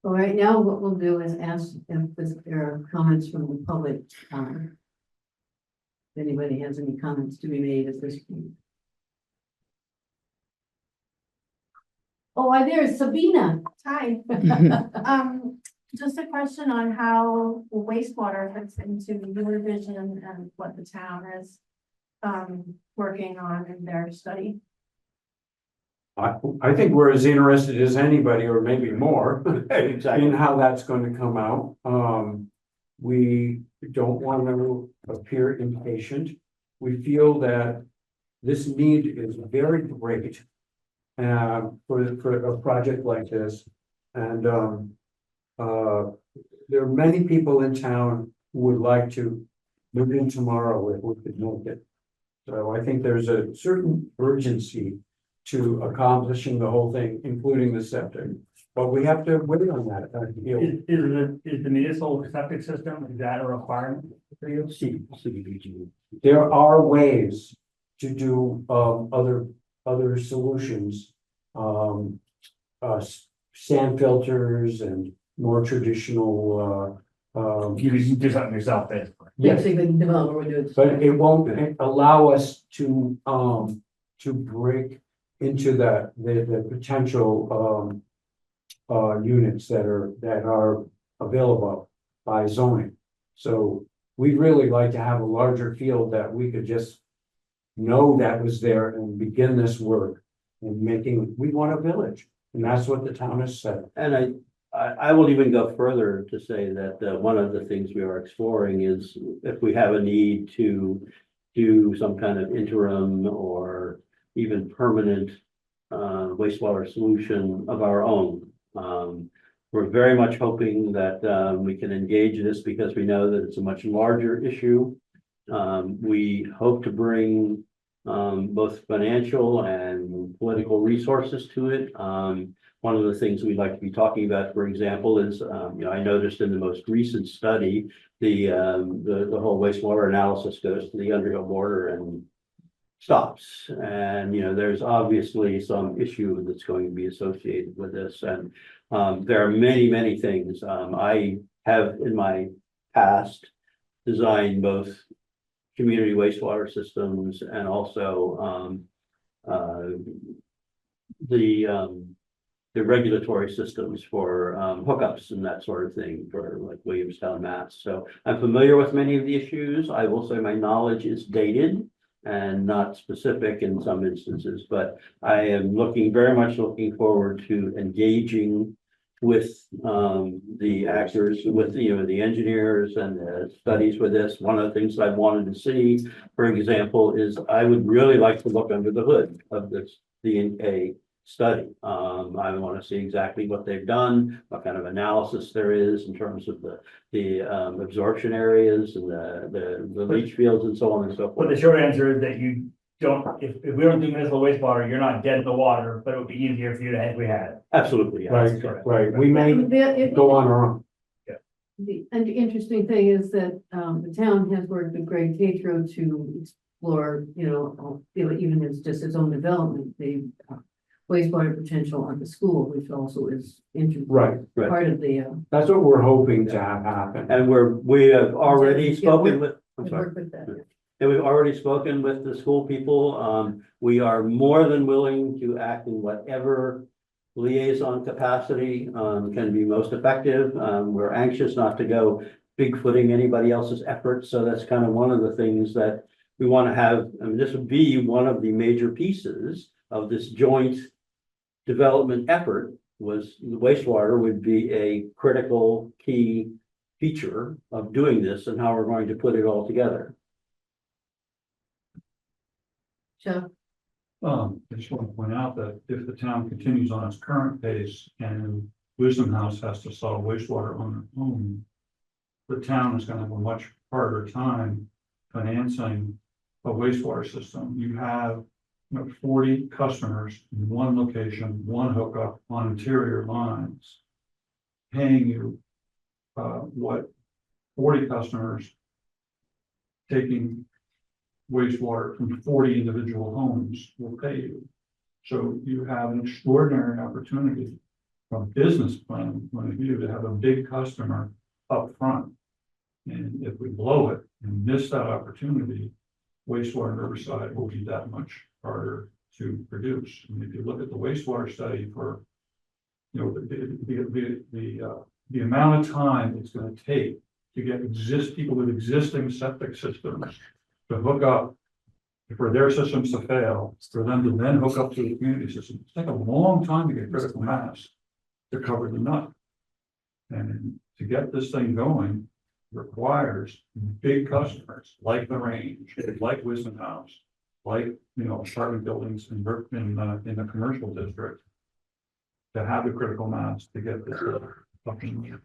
Well, right now, what we'll do is ask if there are comments from the public. If anybody has any comments to be made at this point. Oh, there's Sabina. Hi. Just a question on how wastewater fits into your vision and what the town is working on in their study. I think we're as interested as anybody, or maybe more, Exactly. in how that's going to come out. We don't want to appear impatient. We feel that this need is very great for a project like this. And there are many people in town who would like to move in tomorrow if we could make it. So I think there's a certain urgency to accomplishing the whole thing, including the septic. But we have to wait on that. Is the municipal septic system, is that a requirement for you? There are ways to do other solutions, sand filters and more traditional. You do something yourself, basically. Yes, Basically, the developer would do it. but it won't allow us to break into the potential units that are available by zoning. So we'd really like to have a larger field that we could just know that was there and begin this work and we want a village. And that's what the town has said. And I will even go further to say that one of the things we are exploring is if we have a need to do some kind of interim or even permanent wastewater solution of our own. We're very much hoping that we can engage this because we know that it's a much larger issue. We hope to bring both financial and political resources to it. One of the things we'd like to be talking about, for example, is I noticed in the most recent study, the whole wastewater analysis goes to the Underhill border and stops. And there's obviously some issue that's going to be associated with this. And there are many things. I have in my past designed both community wastewater systems and also the regulatory systems for hookups and that sort of thing for like Williamstown, Mass. So I'm familiar with many of the issues. I will say my knowledge is dated and not specific in some instances, but I am very much looking forward to engaging with the actors, with the engineers and the studies with this. One of the things I wanted to see, for example, is I would really like to look under the hood of this DNA study. I want to see exactly what they've done, what kind of analysis there is in terms of the absorption areas and the leach fields and so on and so But forth. the short answer is that you don't, if we don't do municipal wastewater, you're not dead in the water, but it would be easier for you to, if we had it. Absolutely, yeah. Right, correct. right. We may go on our own. And the interesting thing is that, the town has worked with Greg Tatro to explore, even as just its own development, the wastewater potential on the school, which also is Right. part of the, That's what we're hoping to have happen. And we have already Yeah, spoken with, I'm we sorry. work with that. And we've already spoken with the school people. We are more than willing to act in whatever liaison capacity can be most effective. We're anxious not to go bigfooting anybody else's efforts. So that's kind of one of the things that we want to have. I mean, this would be one of the major pieces of this joint development effort. Was the wastewater would be a critical key feature of doing this and how we're going to put it all together. Chuck? I just want to point out that if the town continues on its current pace and Wisdom House has to solve wastewater on their own, the town is going to have a much harder time financing a wastewater system. You have 40 customers in one location, one hookup on interior lines, paying you what 40 customers taking wastewater from 40 individual homes will pay you. So you have an extraordinary opportunity from a business plan point of view to have a big customer up front. And if we blow it and miss that opportunity, wastewater in Riverside will be that much harder to produce. And if you look at the wastewater study for, the amount of time it's going to take to get people with existing septic systems to hook up, for their systems to fail, for them to then hook up to the community system. It's taken a long time to get critical mass to cover the nut. And to get this thing going requires big customers like the Range, like Wisdom House, like, apartment buildings in the commercial district to have the critical mass to get this fucking.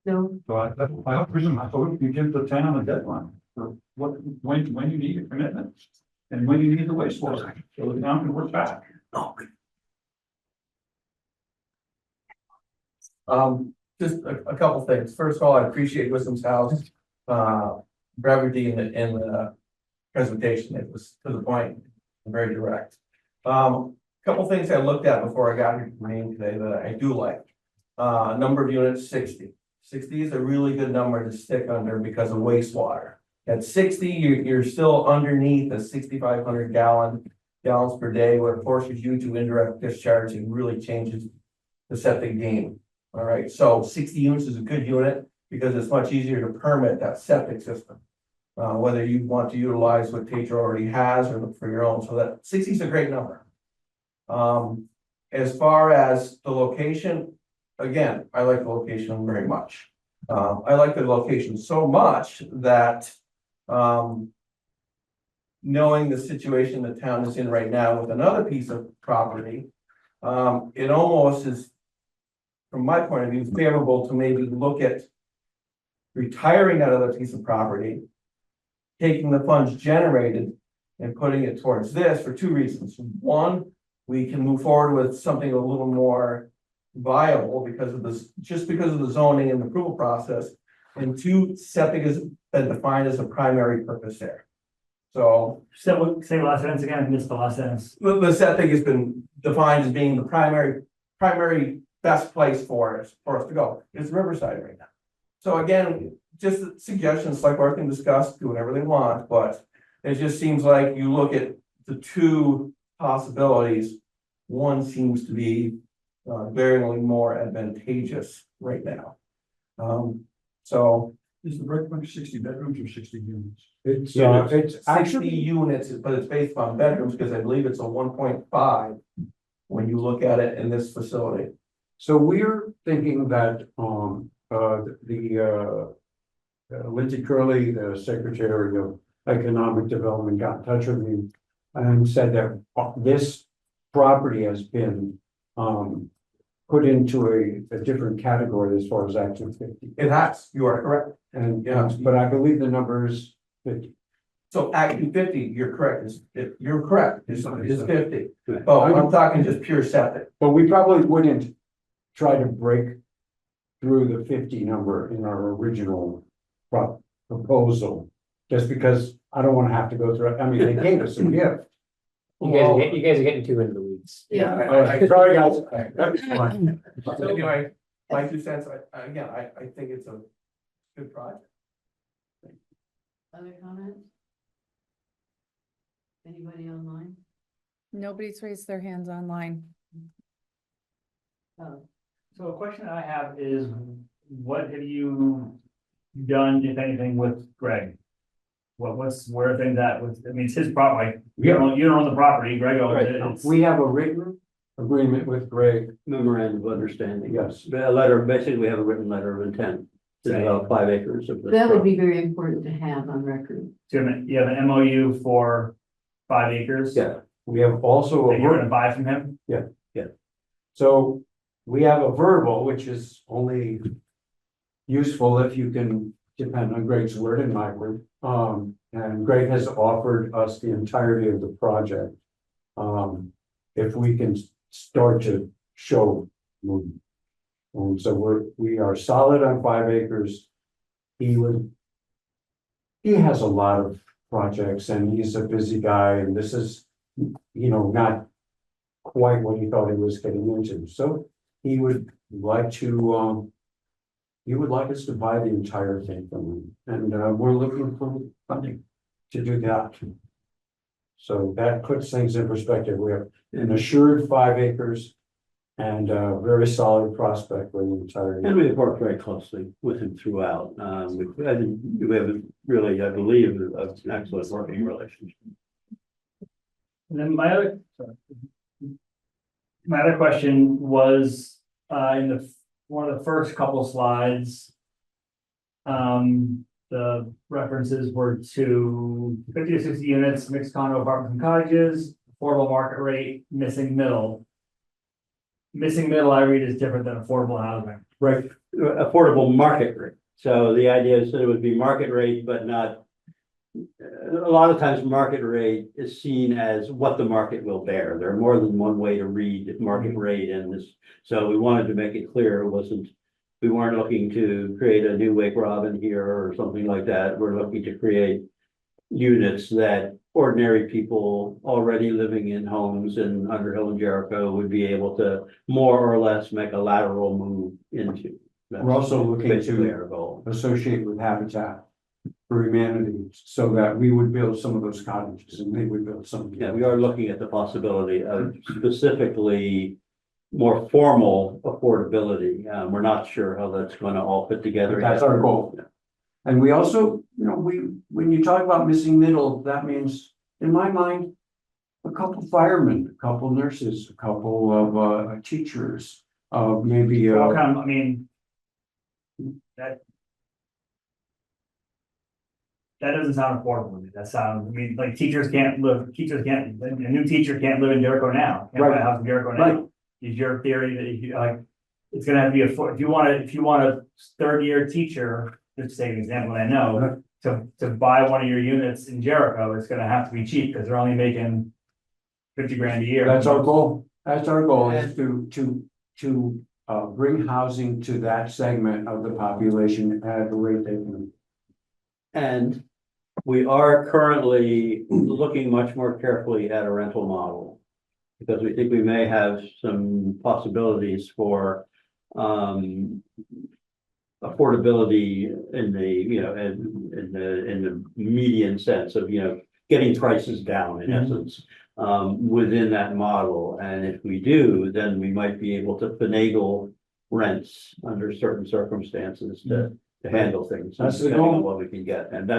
No, So I hope you give the town a deadline for when you need a commitment and when you need the wastewater, so the town can work back. Just a couple things. First of all, I appreciate Wisdom's House, brevity in the presentation. It was to the point, very direct. Couple things I looked at before I got here to the meeting today that I do like. Number of units, 60. 60 is a really good number to stick under because of wastewater. At 60, you're still underneath the 6,500 gallons per day, where it forces you to indirect discharge and really changes the septic game. All right, so 60 units is a good unit. because it's much easier to permit that septic system. Whether you want to utilize what Tater already has or look for your own, so that 60 is a great number. As far as the location, again, I like the location very much. I like the location so much that, knowing the situation the town is in right now with another piece of property, it almost is, from my point of view, favorable to maybe look at retiring that other piece of property, taking the funds generated and putting it towards this for two reasons. One, we can move forward with something a little more viable because of this, just because of the zoning and the approval process. And two, septic has been defined as a primary purpose there. So Say the last sentence again, I missed the last sentence. the septic has been defined as being the primary best place for us to go. It's Riverside right now. So again, just suggestions like our can discuss, do whatever they want, but it just seems like you look at the two possibilities. One seems to be varyingly more advantageous right now. So Is the recommended 60 bedrooms or 60 units? It's, Units. it's 60 actually, units, but it's based on bedrooms because I believe it's a 1.5 when you look at it in this facility. so we're thinking that, Lindsay Curley, the Secretary of Economic Development, got in touch with me and said that this property has been, put into a different category as far as Act 250. It has, you are correct. And, Yeah. but I believe the number is 50. So Act 250, you're correct, you're correct, it's 50. Right. Oh, I'm talking just pure septic. But we probably wouldn't try to break through the 50 number in our original proposal, just because I don't want to have to go through it. I mean, they gave us a gift. You guys are getting too into the weeds. Yeah. Sorry, guys. That's fine. So anyway, my 2 cents, I think it's a good project. Other comments? Anybody online? Nobody's raised their hands online. Oh, So a question I have is, what have you done, if anything, with Greg? Where are things at with, I mean, it's his property, you don't own the property, Greg owns it. It's- We have a written agreement with Greg. Memorandum of understanding. Yes. A letter, basically, we have a written letter of intent to develop 5 acres of this. that would be very important to have on record. So you have an MOU for 5 acres? Yeah. We have also That you're gonna buy from him? So we have a verbal, which is only useful if you can depend on Greg's word and my word. And Greg has offered us the entirety of the project. If we can start to show movement. And so we are solid on 5 acres. He has a lot of projects and he's a busy guy and this is, not quite what he thought he was getting into. So he would like to, us to buy the entire thing from him. And we're looking for funding to do that. So that puts things in perspective. We have an assured 5 acres and a very solid prospect for the entire. And we've worked very closely with him throughout. We have really, I believe, an excellent working relationship. And then my other question was, in one of the first couple slides. The references were to 50 to 60 units, mixed condo apartments and cottages, affordable market rate, missing middle. Missing middle I read is different than affordable housing. Right, affordable market rate. So the idea is that it would be market rate, but not. A lot of times market rate is seen as what the market will bear. There are more than one way to read market rate in this. So we wanted to make it clear we weren't looking to create a new Wake Robin here or something like that. We're looking to create units that ordinary people already living in homes in Underhill and Jericho would be able to more or less make a lateral move into. We're also looking Basically to our goal. associate with Habitat for Humanity so that we would build some of those cottages and they would build some. Yeah, we are looking at the possibility of specifically more formal affordability. We're not sure how that's gonna all fit together. But that's yet. our goal. And we also, when you talk about missing middle, that means, in my mind, a couple firemen, a couple nurses, a couple of teachers, maybe. How come, I mean. That doesn't sound affordable to me. That sounds, I mean, like teachers can't, a new teacher can't live in Jericho now. Can't buy a house in Jericho Right. now. Is your theory that if you like, it's gonna have to be if you want a third-year teacher, just to say an example, I know, to buy one of your units in Jericho, it's gonna have to be cheap, because they're only making 50 grand a year. That's our goal. That's our goal, is to bring housing to that segment of the population at a rate they can. And we are currently looking much more carefully at a rental model. Because we think we may have some possibilities for affordability in the median sense of, getting prices down in essence. Within that model, and if we do, then we might be able to finagle rents under certain circumstances to handle things. That's the depending on goal. what we can get, and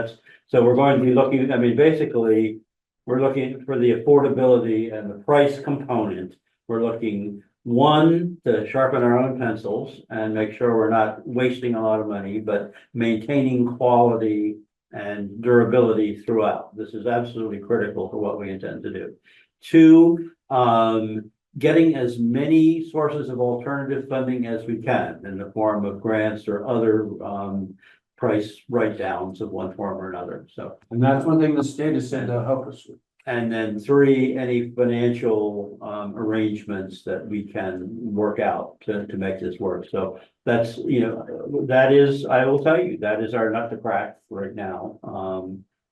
so we're going to be looking, I mean, basically, we're looking for the affordability and the price component. We're looking, one, to sharpen our own pencils and make sure we're not wasting a lot of money, but maintaining quality and durability throughout. This is absolutely critical for what we intend to do. Two, getting as many sources of alternative funding as we can in the form of grants or other price write-downs of one form or another. So, And that's one thing the state has said to help us with. and then three, any financial arrangements that we can work out to make this work. So that's, that is, I will tell you, that is our nut to crack right now.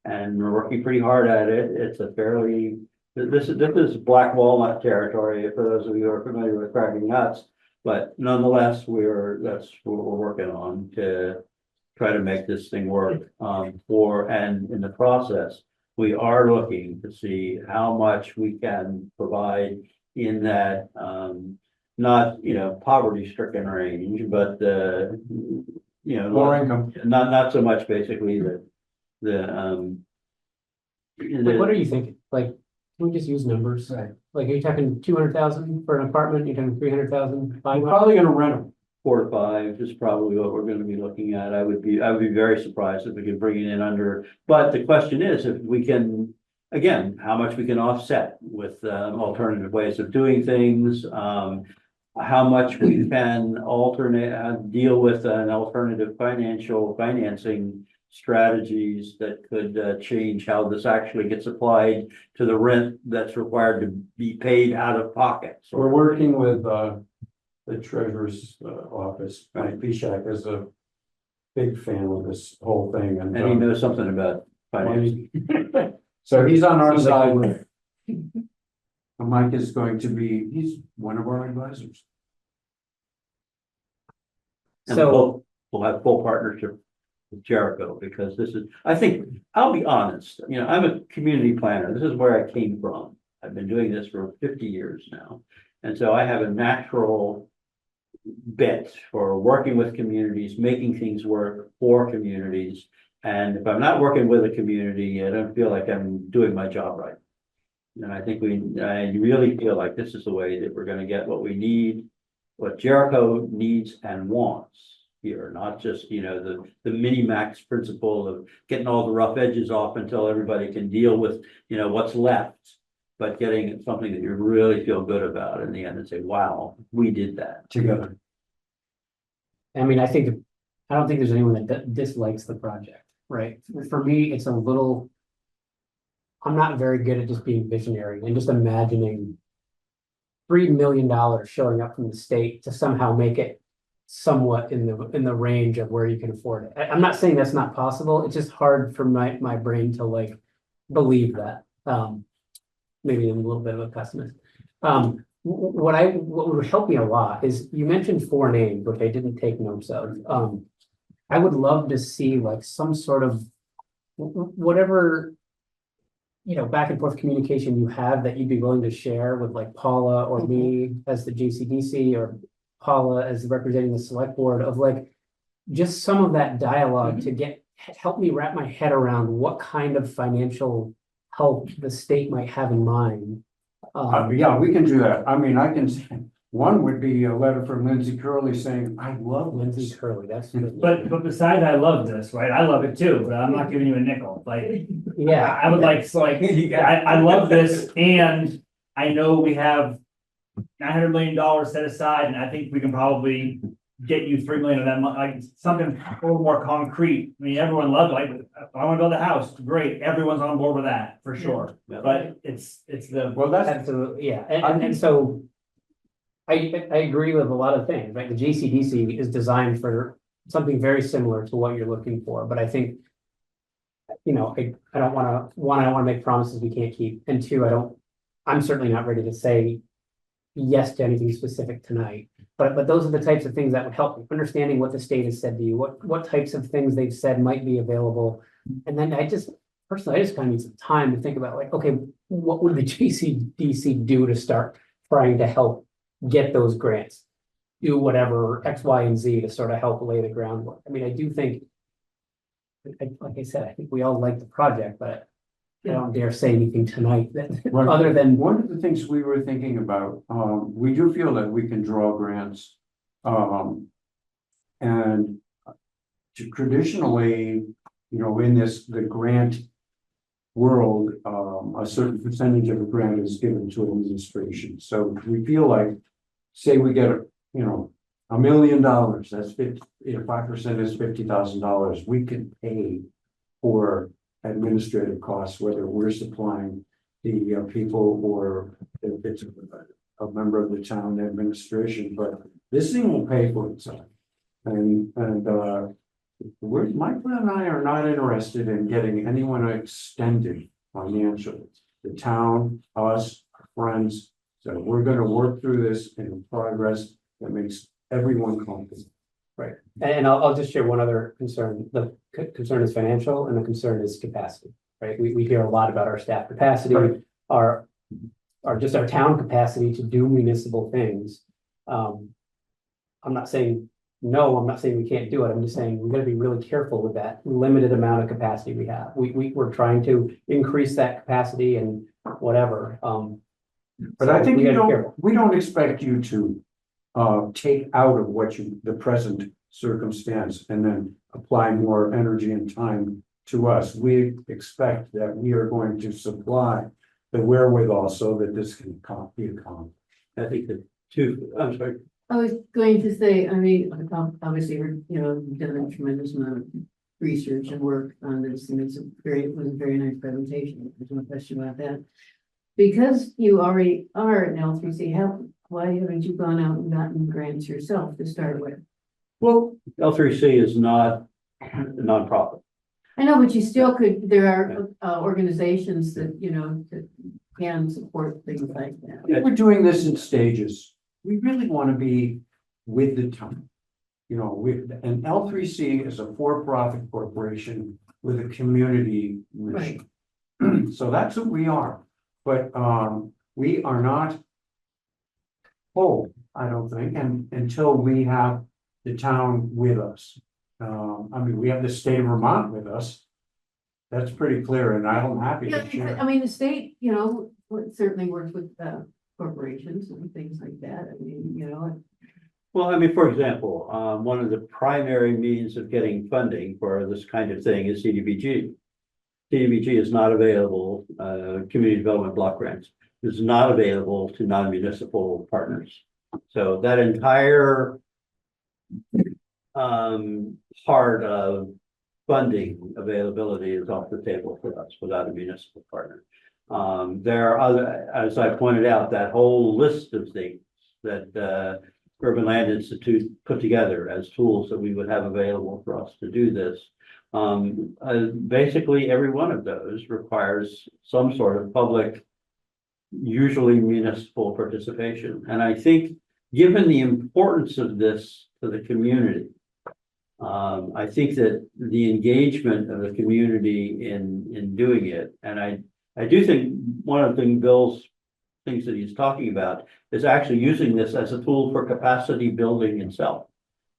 And we're working pretty hard at it. It's a fairly, this is black walnut territory for those of you who are familiar with cracking nuts. But nonetheless, that's what we're working on to try to make this thing work. And in the process, we are looking to see how much we can provide in that, not, poverty stricken range, but Lower income. not so much basically Like, what are you thinking? Like, can we just use numbers? Right. Like, are you talking 200,000 for an apartment? You're talking 300,000? We're probably gonna rent them. 4 to 5 is probably what we're gonna be looking at. I would be very surprised if we could bring it in under, but the question is if we can, again, how much we can offset with alternative ways of doing things. How much we can deal with an alternative financing strategies that could change how this actually gets applied to the rent that's required to be paid out of pocket. So We're working with the treasurer's office. Mike Bishak is a big fan of this whole thing, and he knows something about finance. so he's on our side. And Mike is going to be, he's one of our advisors. And So- we'll have full partnership with Jericho because this is, I think, I'll be honest, I'm a community planner. This is where I came from. I've been doing this for 50 years now. And so I have a natural bent for working with communities, making things work for communities. And if I'm not working with a community, I don't feel like I'm doing my job right. And I think I really feel like this is the way that we're gonna get what we need, what Jericho needs and wants here, not just, the mini-max principle of getting all the rough edges off until everybody can deal with, what's left. But getting something that you really feel good about in the end and say, wow, we did that Together. I mean, I don't think there's anyone that dislikes the project, right? For me, it's a little. I'm not very good at just being visionary and just imagining $3 million showing up from the state to somehow make it somewhat in the range of where you can afford it. I'm not saying that's not possible. It's just hard for my brain to like believe that. Maybe I'm a little bit of a pessimist. What would help me a lot is you mentioned 4 names, which I didn't take notes of. I would love to see like some sort of whatever back and forth communication you have that you'd be willing to share with like Paula or me as the JCDC or Paula as representing the select board of like, just some of that dialogue to help me wrap my head around what kind of financial help the state might have in mind. Yeah, we can do that. I mean, one would be a letter from Lindsay Curley saying, I love Lindsay Lindsay. Curley, that's good. But besides, I love this, right? I love it too, but I'm not giving you a nickel, like. Yeah. I would like, so like, I love this, and I know we have $900 million set aside, and I think we can probably get you 3 million of that, like, something a little more concrete. I mean, everyone loves it, like, if I wanna build a house, great, everyone's on board with that, for sure. But it's the, Well, that's, Absolutely, yeah, and so I agree with a lot of things, right? The JCDC is designed for something very similar to what you're looking for, but I think, I don't wanna, one, I don't wanna make promises we can't keep, and two, I'm certainly not ready to say yes to anything specific tonight. But those are the types of things that would help, understanding what the state has said to you, what types of things they've said might be available. And then personally, I just kind of need some time to think about like, okay, what would the JCDC do to start trying to help get those grants? Do whatever X, Y, and Z to sort of help lay the groundwork. I mean, I do think, like I said, I think we all like the project, but I don't dare say anything tonight that Right. other than, one of the things we were thinking about, we do feel that we can draw grants. And traditionally, in the grant world, a certain percentage of a grant is given to administration. So we feel like, say we get $1 million, that's 5% is $50,000, we can pay for administrative costs, whether we're supplying the people or if it's a member of the town administration, but this thing will pay for itself. And Michael and I are not interested in getting anyone extended financially. The town, us, our friends, so we're gonna work through this in progress that makes everyone comfortable. right, and I'll just share one other concern. The concern is financial and the concern is capacity, right? We hear a lot about our staff capacity, Right. our town capacity to do municipal things. I'm not saying no, I'm not saying we can't do it. I'm just saying we're gonna be really careful with that limited amount of capacity we have. We're trying to increase that capacity and whatever. But so I think we gotta be careful. we don't expect you to take out of the present circumstance and then apply more energy and time to us. We expect that we are going to supply the wherewithal so that this can be accomplished. I think I'm sorry. I was going to say, I mean, obviously, we've done a tremendous amount of research and work on this, and it was a very nice presentation. There's no question about that. Because you already are an L3C, why haven't you gone out and gotten grants yourself to start with? Well, L3C is not a nonprofit. I know, but you still could, there are organizations that, that can support things like that. We're doing this in stages. We really want to be with the town. And L3C is a for-profit corporation with a community mission. So that's what we are. But we are not whole, I don't think, and until we have the town with us. We have the state of Vermont with us. That's pretty clear, and I'm happy to share. I mean, the state, certainly works with corporations and things like that. I mean, Well, for example, one of the primary means of getting funding for this kind of thing is CDBG. CDBG is not available, community development block grants is not available to non-municipal partners. So that entire part of funding availability is off the table for us without a municipal partner. There are other, as I pointed out, that whole list of things that Urban Land Institute put together as tools that we would have available for us to do this. Basically, every one of those requires some sort of public, usually municipal participation. And I think, given the importance of this to the community, I think that the engagement of the community in doing it, and I do think one of the things Bill's things that he's talking about is actually using this as a tool for capacity building itself.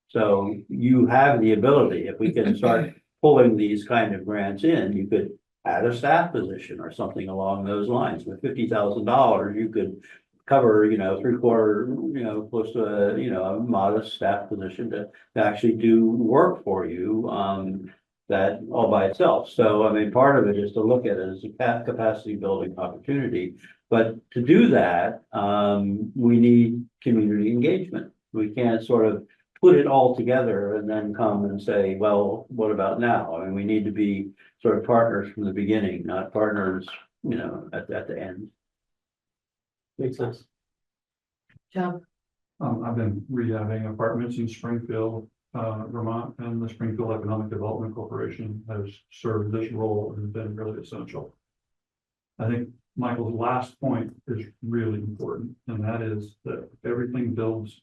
So you have the ability, if we can start pulling these kind of grants in, you could add a staff position or something along those lines. With $50,000, you could cover, 3/4, close to a modest staff position to actually do work for you, that all by itself. So, I mean, part of it is to look at it as a capacity building opportunity. But to do that, we need community engagement. We can't sort of put it all together and then come and say, well, what about now? I mean, we need to be sort of partners from the beginning, not partners, at the end. Makes sense. Joe, I've been rehabbing apartments in Springfield, Vermont, and the Springfield Economic Development Corporation has served this role and been really essential. I think Michael's last point is really important, and that is that everything builds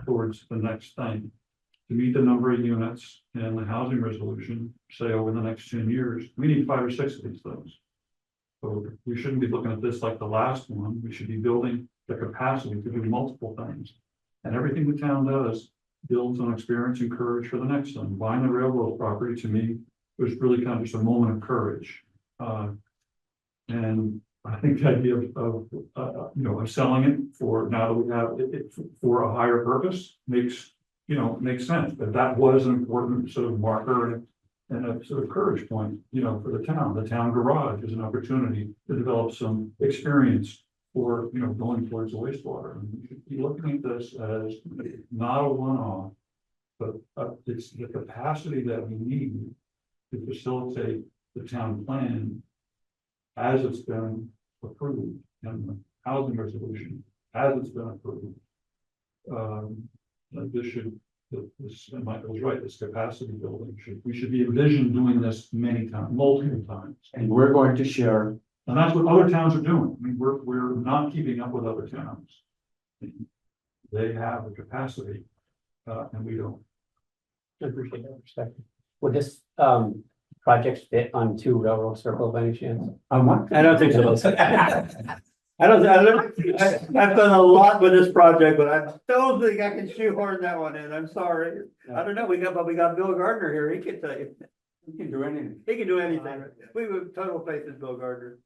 towards the next thing. To meet the number of units in the housing resolution, say over the next 10 years, we need 5 or 6 of these things. So we shouldn't be looking at this like the last one. We should be building the capacity to do multiple things. And everything the town does builds on experience and courage for the next one. Buying the railroad property, to me, was really kind of just a moment of courage. And I think the idea of selling it for, now that we have it for a higher purpose makes sense. But that was an important sort of marker and a sort of courage point, for the town. The town garage is an opportunity to develop some experience for, going towards the wastewater. And we should be looking at this as not a one-off, but it's the capacity that we need to facilitate the town plan as it's been approved in the housing resolution, as it's been approved. And Michael's right, this capacity building we should be envisioned doing this many times, multiple times. And we're going to share. And that's what other towns are doing. I mean, we're not keeping up with other towns. They have the capacity, and we don't. I appreciate that perspective. Would this project fit on 2 Railroad Circle by any chance? I don't think so. I've done a lot with this project, but I don't think I can shoehorn that one in. I'm sorry. I don't know. We got Bill Gardner here. He can tell you. He can do anything. He can do anything. We have total faith in Bill Gardner.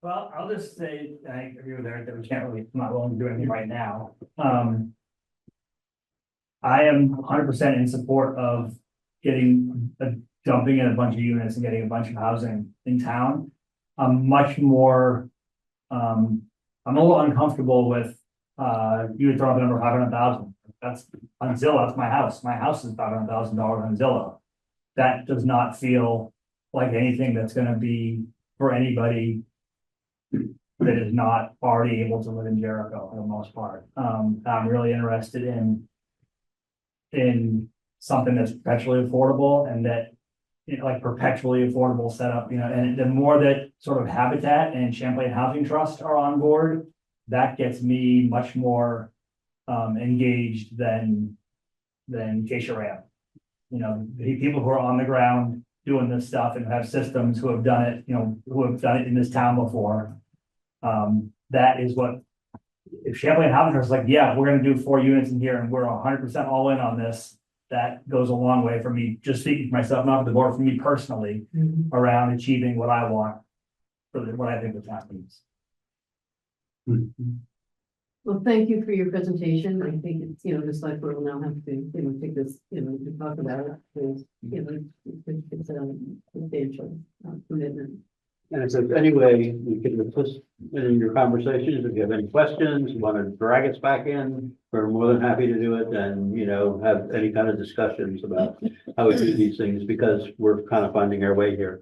Well, I'll just say, I agree with Eric that we can't really, I'm not willing to do anything right now. I am 100% in support of dumping in a bunch of units and getting a bunch of housing in town. I'm much more, I'm a little uncomfortable with, you would throw out the number 500,000. That's on Zillow, that's my house. My house is $500,000 on Zillow. That does not feel like anything that's gonna be for anybody that is not already able to live in Jericho for the most part. I'm really interested in something that's perpetually affordable and that, like perpetually affordable setup, and the more that sort of Habitat and Champlain Housing Trust are on board, that gets me much more engaged than Keisha Ram. The people who are on the ground doing this stuff and have systems who have done it, who have done it in this town before. That is what, if Champlain Housing Trust is like, yeah, we're gonna do 4 units in here and we're 100% all in on this. That goes a long way for me, just speaking for myself, not for the board, for me personally, around achieving what I want for what I think the town needs. Well, thank you for your presentation. I think it's, the select board will now have to, take this, to talk about it, because, it's a substantial commitment. And if there's any way we can assist in your conversations, if you have any questions, you want to drag us back in, we're more than happy to do it and, have any kind of discussions about how we do these things, because we're kind of finding our way here.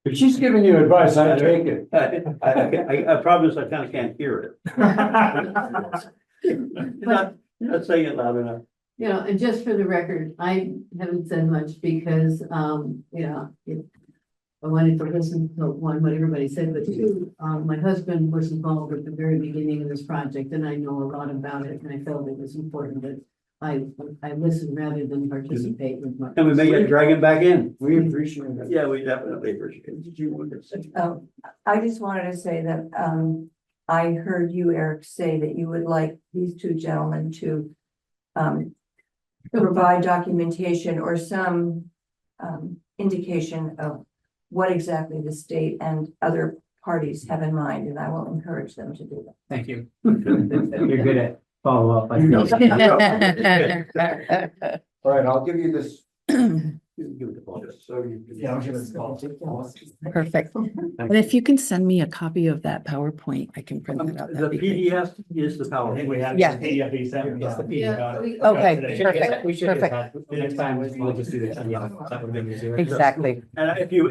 If she's giving you advice, I take it. I promise I kind of can't hear it. Not saying it loud enough. And just for the record, I haven't said much because, I wanted to listen to one, what everybody said, but two, my husband was involved at the very beginning of this project, and I know a lot about it, and I felt it was important that I listen rather than participate with my. And we may get drag him back in. We appreciate that. Yeah, we definitely appreciate it. Did you want to say? I just wanted to say that, I heard you, Eric, say that you would like these two gentlemen to, provide documentation or some, indication of what exactly the state and other parties have in mind, and I will encourage them to do that. Thank you. You're good at follow up. I know. All right, I'll give you this. Give it the ball. Just so you can. Yeah, I'll give it a call. Perfect. And if you can send me a copy of that PowerPoint, I can print it out. The That'd be great. PDF is the I power. think we have. Yeah. PDF he sent me. Yes, the Yeah, PDF. we- Okay, Today. We should perfect. have had, next time we'll just do this. Yeah, that would have been easier. Exactly. And if you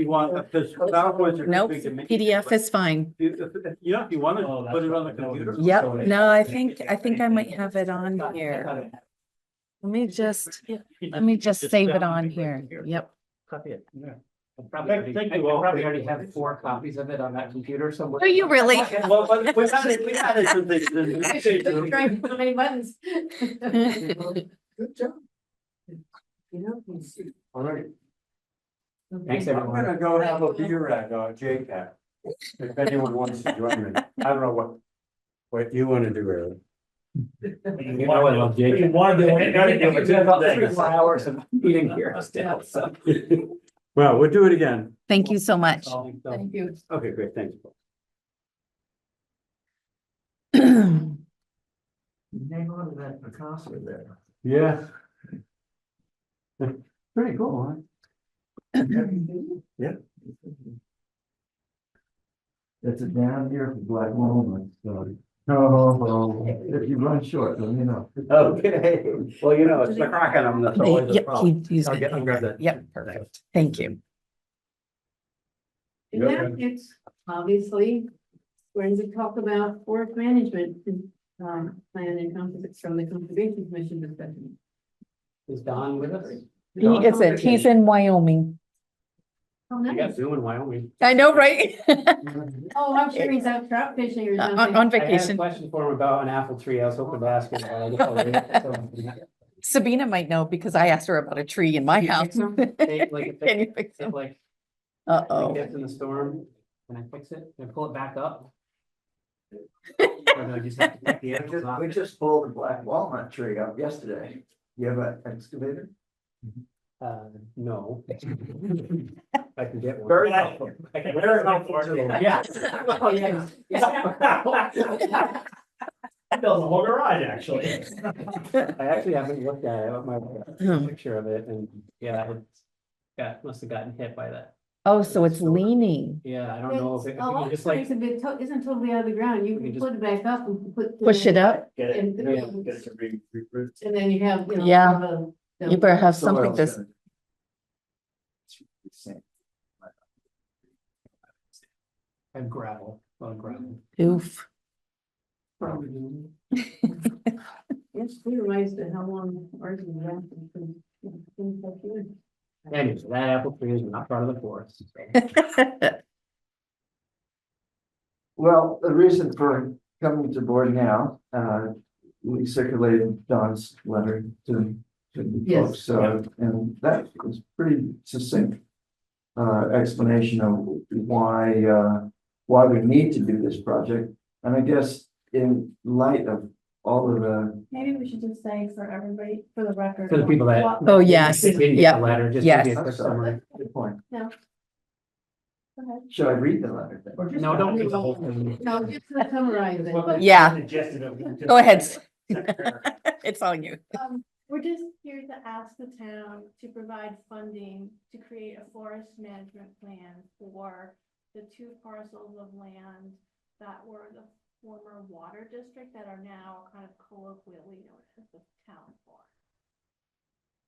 want, because PowerPoints are. too Nope, big to make. PDF is fine. Yeah, if you want to Oh, that's put it on the right. computer. Yep, no, I think I might have it on here. Let me just save it on here. Yep. Copy it. Thank you. I'll probably already have 4 copies of it on that computer somewhere. Are you really? Well, but we added some things. Trying to put many buttons. Good job. You know, All right. Thanks, I'm everyone. gonna go have a beer at JCAT. If anyone wants to join me. I don't know what you want to do, Eric. You know I love Jake. We wanted to. It's been about 3 or 4 hours of meeting here still, so. Well, we'll do it again. Thank you so much. thank you. Okay, great, thanks. Hang on to that Picasso there. Yeah. Pretty cool, huh? Yeah. That's it down here for Black Walnut, so. Oh, if you run short, let me know. Okay, well, you know, it's the crack on them, that's always a Yep, problem. he's I'll good. grab that. Yep, perfect. Thank you. And now it's obviously, we're going to talk about forest management, plan and conflicts from the Conservation Commission discussion. Is Don with us? He isn't, he's in Wyoming. Oh, We got nice. Zoom in Wyoming. I know, right? Oh, I'm sure he's out trout fishing or something. On I had a vacation. question for him about an apple tree. I was hoping to ask him. But I just already- Sabina might know because I asked her about a tree in my house. Hey, like, if Can you it- fix if, it? like, Uh-oh. it gets in the storm, can I fix it? Can I pull it back up? Or do I just have to take the apples off? We just pulled a black walnut tree up yesterday. You have an excavator? No. I can get one. Very helpful. Very helpful. Yeah. Oh, yeah. I built a whole garage, actually. I actually haven't looked at it, my Hmm. picture of it, and yeah, must have gotten hit by that. Oh, so it's leaning. Yeah, I don't know if it, A lot of just like, times if it isn't totally out of the ground, you We can just- put it back up and put. Push it up. Get it, And get it to re-root. and then you have, you know. Yeah. have a- You better have something to, and gravel, a lot of gravel. oof. It's clear as to how long ours is lasting from. things like this. Anyways, that apple tree is not part of the forest. Well, the reason for coming to board now, we circulated Don's letter to the Yes. folks, so, and that was pretty succinct. Explanation of why we need to do this project, and I guess in light of all of the. Maybe we should just say for everybody, for the record. For the people that. what- Oh, yes. Didn't get the Yep. letter, just Yes. give me a I'm quick sorry, summary. good point. Go ahead. Should I read the letter then? No, don't read the whole thing. No, just to summarize it. Yeah. The gist of it. Go ahead. It's on you. We're just here to ask the town to provide funding to create a forest management plan for the 2 parcels of land that were the former water district that are now kind of colloquially known as the town forest.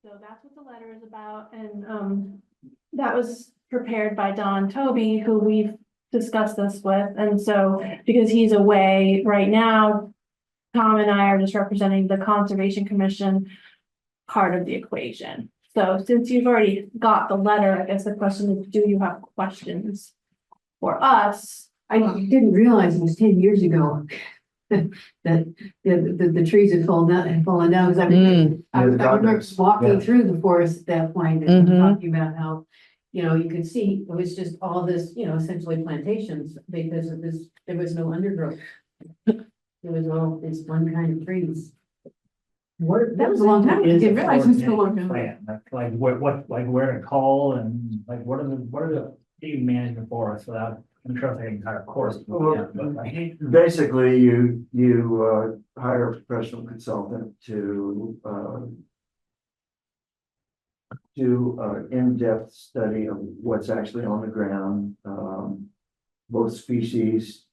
So that's what the letter is about, and that was prepared by Don Toby, who we've discussed this with, and so because he's away right now, Tom and I are just representing the Conservation Commission part of the equation. So since you've already got the letter, I guess the question is, do you have questions for us? I didn't realize it was 10 years ago. That the trees had fallen down, because I remember walking through the forest at that point and talking about how, you know, you could see it was just all this, you know, essentially plantations because of this, there was no undergrowth. It was all this one kind of trees. That was a long time. I didn't realize it was so long. Plan, like what, like where to call and like what are the big management for us without, I'm sure it's like an entire course. Basically, you hire a professional consultant to do an in-depth study of what's actually on the ground, both species,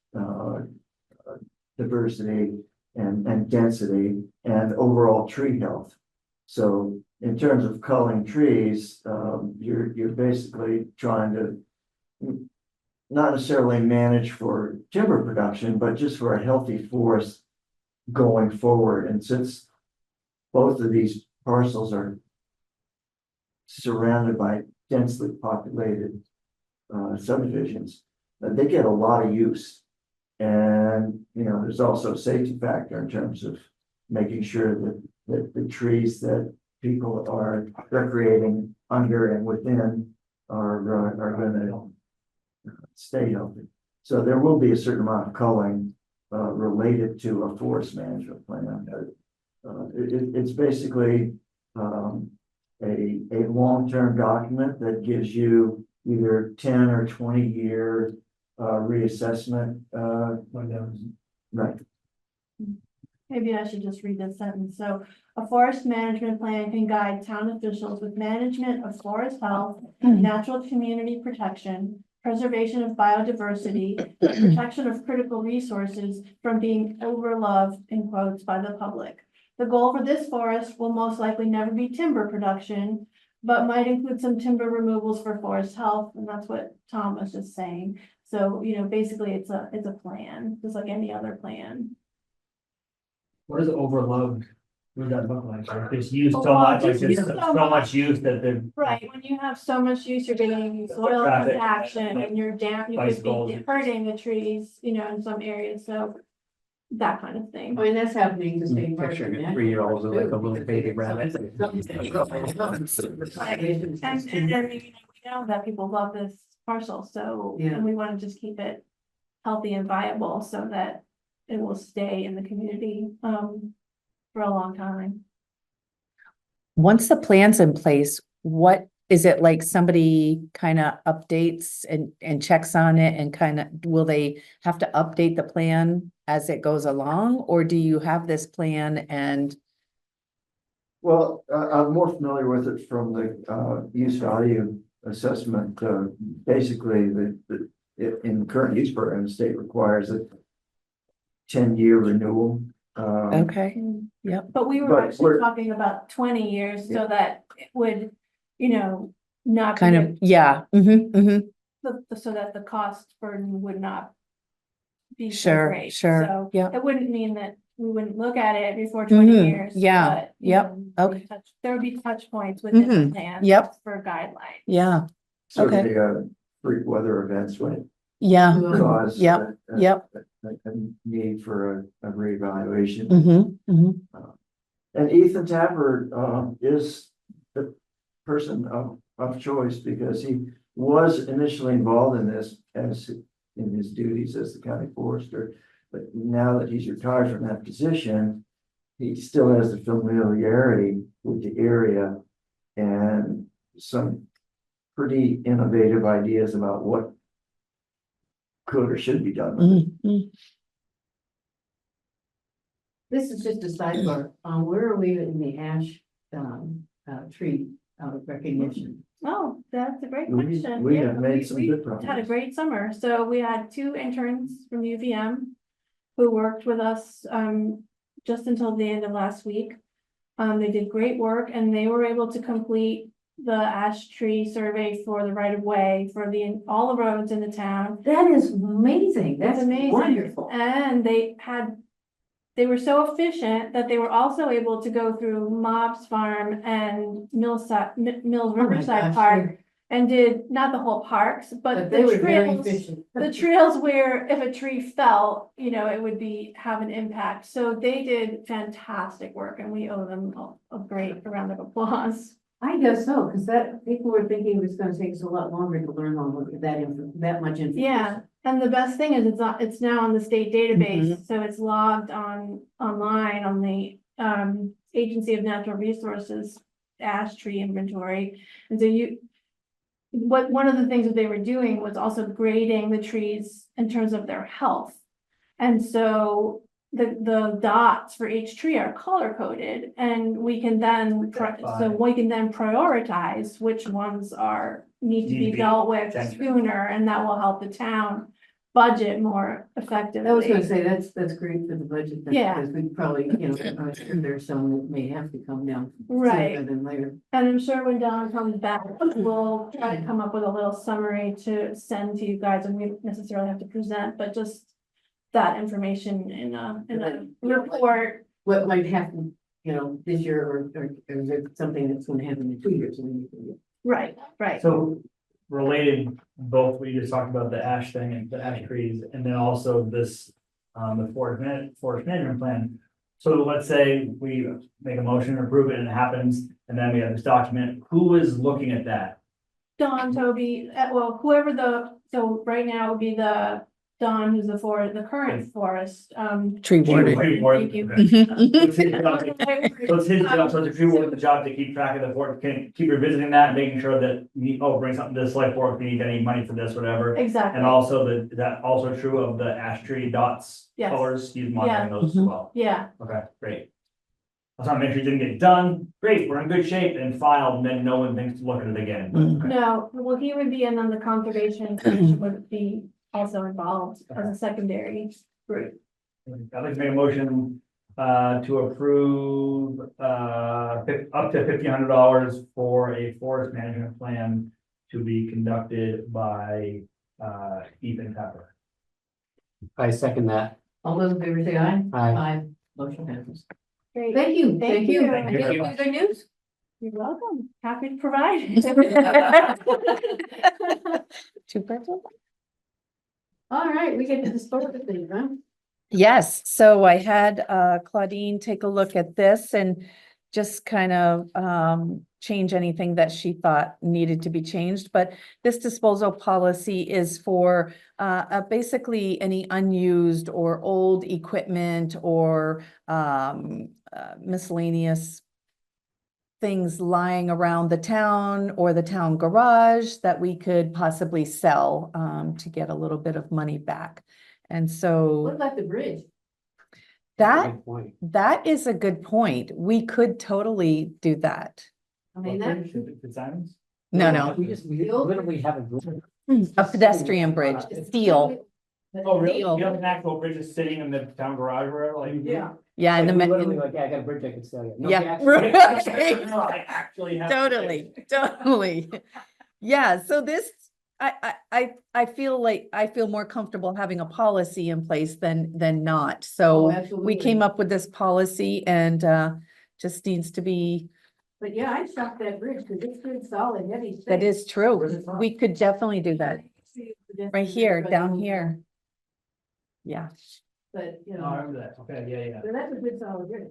diversity and density and overall tree health. So in terms of culling trees, you're basically trying to not necessarily manage for timber production, but just for a healthy forest going forward. And since both of these parcels are surrounded by densely populated subdivisions, they get a lot of use. And, you know, there's also a safety factor in terms of making sure that the trees that people are recreating under and within are going to stay healthy. So there will be a certain amount of culling related to a forest management plan. It's basically a long-term document that gives you either 10 or 20-year reassessment. Right. Maybe I should just read this sentence. So a forest management plan can guide town officials with management of forest health, natural community protection, preservation of biodiversity, protection of critical resources from being overloved, in quotes, by the public. The goal for this forest will most likely never be timber production, but might include some timber removals for forest health, and that's what Tom was just saying. So, you know, basically it's a plan, just like any other plan. What does overload, what does that look like? Like there's used so Well, much, like just there's use so so much use that they're. Right, when you have so much use, you're getting soil Traffic, compaction and you're down, you could bicycles. be hurting the trees, you know, in some areas, so. That kind of thing. I mean, that's happening to state parks. Picturing a 3-year-old with like a little baby rabbit. And you know, we know that people love this parcel, so, Yeah. and we wanna just keep it healthy and viable so that it will stay in the community, for a long time. Once the plan's in place, what is it like somebody kind of updates and checks on it and kind of, will they have to update the plan as it goes along? Or do you have this plan and? Well, I'm more familiar with it from the use value assessment. Basically, in the current use program, the state requires a 10-year renewal. Okay, yep. But we were But actually we're- talking about 20 years so that it would, you know, not. Kind be of, yeah. so that the cost burden would not be so Sure, great. sure, So yep. it wouldn't mean that we wouldn't look at it before 20 years. yeah, but, you yep, know, okay. There would be touch points within the Mhm, plan. yep. For guidelines. Yeah, So Okay. the freak weather events would yeah, cause yep, yep. a need for a reevaluation. And Ethan Tapper is the person of choice because he was initially involved in this as in his duties as the county forester. But now that he's retired from that position, he still has the familiarity with the area and some pretty innovative ideas about what could or should be done with it. This is just a sidebar. Where are we in the ash tree recognition? Oh, that's a great We question. we Yeah, have made some good Had a progress. great summer. So we had 2 interns from UVM who worked with us just until the end of last week. They did great work and they were able to complete the ash tree survey for the right of way for all the roads in the town. That is amazing. That's It's amazing. wonderful. And they they were so efficient that they were also able to go through Mob's Farm and Mills Riverside gosh, Park. And did, not the whole parks, but But they the were very trails, efficient. the trails where if a tree fell, you know, it would have an impact. So they did fantastic work and we owe them a great round of applause. I guess so, because that, people were thinking it was gonna take us a lot longer to learn all of that much information. Yeah, and the best thing is it's now on the state database, so it's logged online on the Agency of Natural Resources ash tree inventory. And so one of the things that they were doing was also grading the trees in terms of their health. And so the dots for each tree are color coded and we can then, prioritize which ones need to be dealt with sooner, and that will help the town budget more effectively. I was gonna say, that's great for the budget. Yeah. Because we probably, I'm sure there's some that may have to come down. Right. Sooner than later. And I'm sure when Don comes back, we'll try to come up with a little summary to send to you guys, and we don't necessarily have to present, but just that information in a report. What might happen, this year or is there something that's gonna happen in 2 years? Right. So related, both we just talked about the ash thing and the ash trees, and then also this, the forest management plan. So let's say we make a motion, approve it, and it happens, and then we have this document. Who is looking at that? Don, Toby, whoever so right now it would be Don, who's the current forest, Tree warden. Tree warden. Thank you. Okay. So it's his job, so it's a tree warden's job to keep track of the forest, can keep revisiting that, making sure that bring something to the select board if we need any money for this, whatever. Exactly. And also that also true of the ash tree dots, Yes. colors, he's monitoring those as well. Yeah, Okay, great. I was trying to make sure it didn't get done, great, we're in good shape and filed, and then no one thinks to look at it again. Okay. no, well, he would be, and then the conservation commission would be also involved as a secondary group. I'd like to make a motion to approve up to $1,500 for a forest management plan to be conducted by Ethan Pepper. I second that. All those in favor say aye. Aye. Motion passes. Great. Thank you. Thank you. Thank you. Any other news? You're welcome. Happy to provide. Two person? All right, we get to dispose of things, huh? Yes, so I had Claudine take a look at this and just kind of change anything that she thought needed to be changed. But this disposal policy is for basically any unused or old equipment or miscellaneous things lying around the town or the town garage that we could possibly sell to get a little bit of money back. And What so about the bridge? that Point. is a good point. We could totally do that. I mean, that, The Simons? No, We literally have a. a pedestrian bridge, steel. Oh, really? Deal. You have an actual bridge just sitting in the town garage or like? yeah. Yeah, in the. Like, we in- literally, like, yeah, I got a bridge I could sell you. No, Yeah, we actually- right. No, I actually have. Totally. Yeah, so this, I feel more comfortable having a policy in place than not. Oh, So absolutely. we came up with this policy and just needs to be, But yeah, I shot that bridge because it's good, solid, heavy. that is true. Where's it from? We could definitely do that. Right here, down here. Yeah. But, Oh, I remember that. Okay, yeah. but that's a good solid bridge.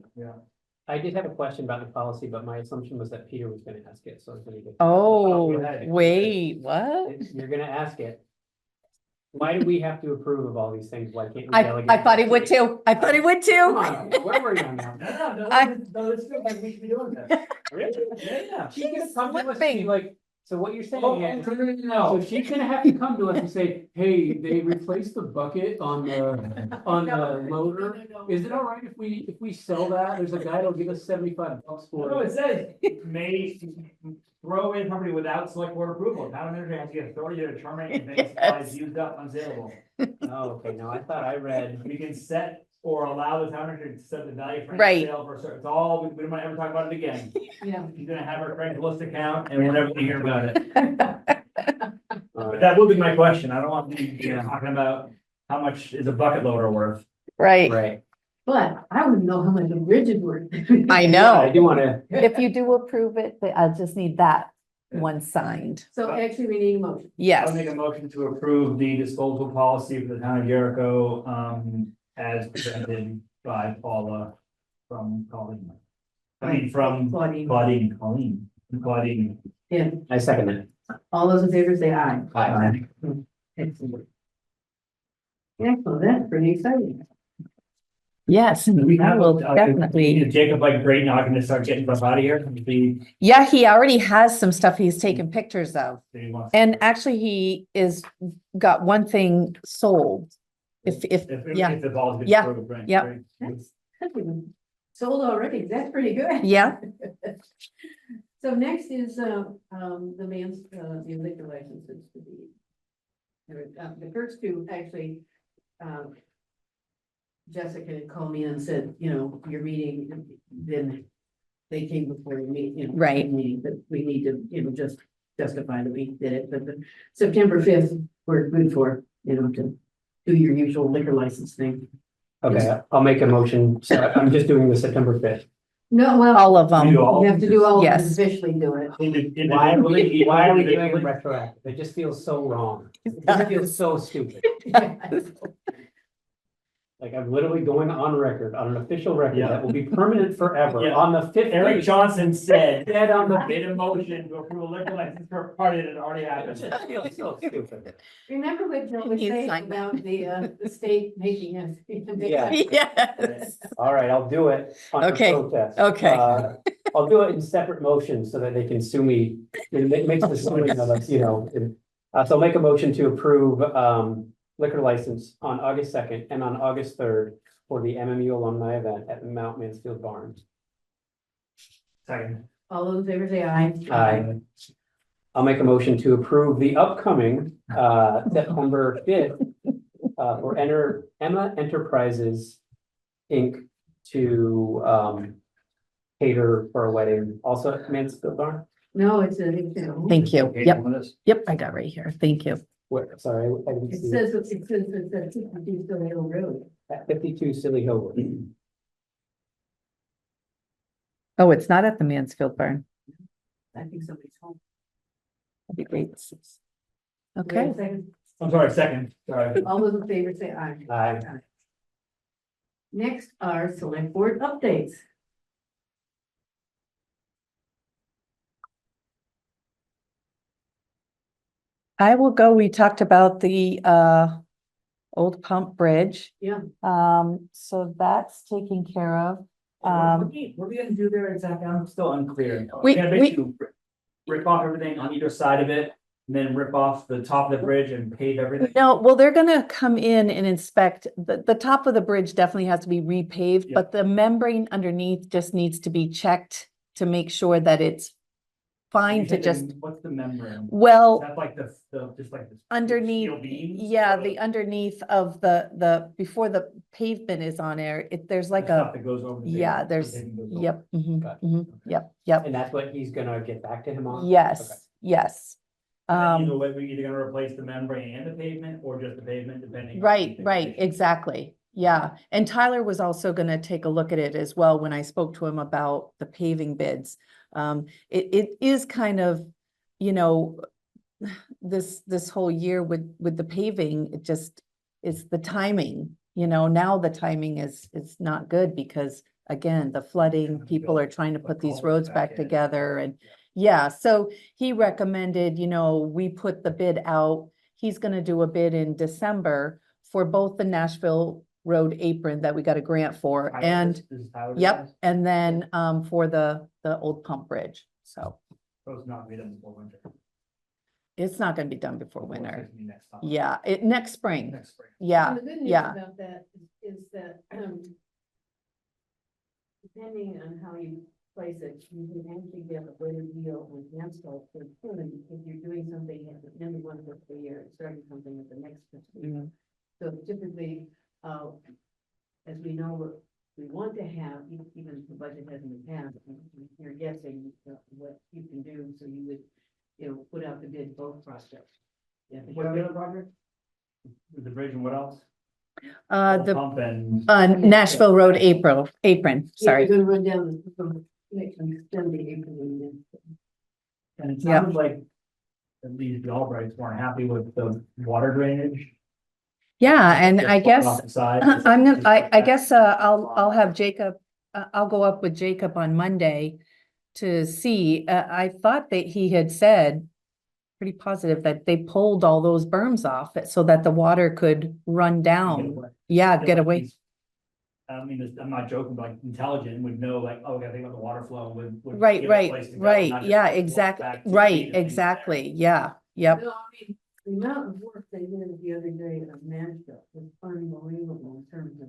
I did have a question about the policy, but my assumption was that Peter was gonna ask it, so I was gonna get. Oh, go ahead. wait, what? You're gonna ask it. Why do we have to approve of all these things? Why can't we I delegate? thought he would too. I thought he would Come too. on, where were you on that? No, it's good, like, we should be doing this. Really? Yeah. She's gonna come to us and Flipping. be like, so what you're saying Oh, is, no. so she's gonna have to come to us and say, hey, they replaced the bucket on the loader. Is it all right if we sell that? There's a guy that'll give us $75 for No, it. it says may throw in property without select board approval. Town manager has to get authority to terminate if supplies used up unsaleable. Oh, okay, now I thought I read. We can set or allow the town manager to set the value for Right. any sale for a certain, it's all, we don't want to ever talk about it again. Yeah. She's gonna have her Craigslist account and we'll never hear about it. But Alright. that would be my question. I don't want to be talking about how much is a bucket loader worth. Right. Right. But I don't know how much the bridge is worth. I I know. do wanna, If you do approve it, I just need that one signed. So actually, we need a motion. Yes. I'll make a motion to approve the disposal policy for the town of Jericho, as presented by Paula from Colleen. I mean, from Colleen. Yeah, I second it. all those in favor say aye. Aye. Excellent. Excellent, that's pretty exciting. Yes, and We I have, will definitely. is Jacob like great now, I can just start getting stuff out of here. Yeah, he already has some stuff he's taken pictures of. He wants- And actually, he is got one thing sold. If, yeah, If the ball's been Yeah, approved, right, yeah. right. That's sold already, that's pretty good. yeah, So next is, the man's, the liquor licenses to be. The first two, actually, Jessica had called me and said, you know, your meeting, then they came before the meeting, you know. Right. Meeting, but we need to, you know, just justify that we did it, but the September 5th, we're good for, you know, to do your usual liquor license thing. Okay, I'll make a motion. So I'm just doing the September 5th. No, well, all of We them. do all- you have to do all of them Yes. officially do it. Why are we doing Individually? retroactive? It just feels so wrong. It feels so stupid. Like I'm literally going on record, on an official record Yeah. that will be permanent forever Yeah. on the 5th. Eric Johnson said, Dead on the made a motion to approve a liquor license for a party that already It happened. just feels so stupid. Remember what Joe was You saying signed that. about the state making us. Yeah. Yes. All right, I'll do it under Okay, protest. okay. I'll do it in separate motions so that they can sue me. It makes the suing of us, you know. So I'll make a motion to approve liquor license on August 2nd and on August 3rd for the MMU alumni event at Mount Mansfield Barns. Second. All those in favor say aye. Aye. I'll make a motion to approve the upcoming September 5th for Emma Enterprises Inc. to cater for a wedding, also at Mansfield Barn. No, it's Thank you. Okay, Yep, one of this. yep, I got right here. Thank you. Where, sorry, I didn't It see says, it's at 52 Still Hill Road. at 52 Silly Hill Road. Oh, it's not at the Mansfield Barn. I think somebody's home. That'd be great. Do we have Okay, a second? I'm sorry, second, sorry. All those in favor say aye. Aye. Next are select board updates. I will go. We talked about the old pump bridge. Yeah. So that's taken care of. What are we gonna do there exactly? I'm still unclear. We- Gonna basically rip off everything on either side of it, and then rip off the top of the bridge and pave everything? No, well, they're gonna come in and inspect, the top of the bridge definitely has to be repaved, Yeah. but the membrane underneath just needs to be checked to make sure that it's fine to just, What's the membrane? Is well, that like the, just like the underneath, steel beams? yeah, Or the underneath of the, before the pavement is on there, there's like stuff a, that goes over the yeah, pavement, there's, the pavement goes over. yep, Got yep, And that's what he's gonna get back to him on? Okay. yes, yes. And then either way, we're either gonna replace the membrane and the pavement, or just the pavement, depending. on Right, the right, condition. exactly. Yeah, and Tyler was also gonna take a look at it as well when I spoke to him about the paving bids. It is kind of, you know, this whole year with the paving, it just, it's the timing, you know, now the timing is not good because again, the flooding, people are trying to put these roads back together and yeah, so he recommended, you know, we put the bid out. He's gonna do a bid in December for both the Nashville Road apron that we got a grant for Tyler, and, this is Tyler doing yep, this? and then for the old pump bridge. So So it's not made before winter. it's not gonna be done before Or it's winter. gonna be next summer. Yeah, next spring. Next spring. Yeah, And the good news yeah. about that is that, depending on how you place it, you can actually get a better deal on asphalt for filling if you're doing something at the end of one fiscal year and starting something at the next fiscal year. So typically, as we know, what we want to have, even if the budget hasn't been passed, you're guessing what you can do, so you would, you know, put out the bid both projects. Yeah. What's the other project? The bridge and what else? The Pump and. Nashville Road apron, Yeah, sorry. we're gonna run down the, extend the apron. And it Yep. sounds like at least the Albrights weren't happy with the water drainage. Yeah, and Just I guess off the side. I'm gonna, I guess, I'll have Jacob, I'll go up with Jacob on Monday to see. I thought that he had said pretty positive that they pulled all those berms off so that the water could run down. away. Yeah, get away. I mean, I'm not joking, but like intelligent would know like, oh, we gotta think about the water flow would. Right, give it a place to go, right, not just yeah, walk exactly, back to right, feed and things exactly, yeah, yep. No, I mean, the amount of work they did the other day at Nashville was unbelievable in terms of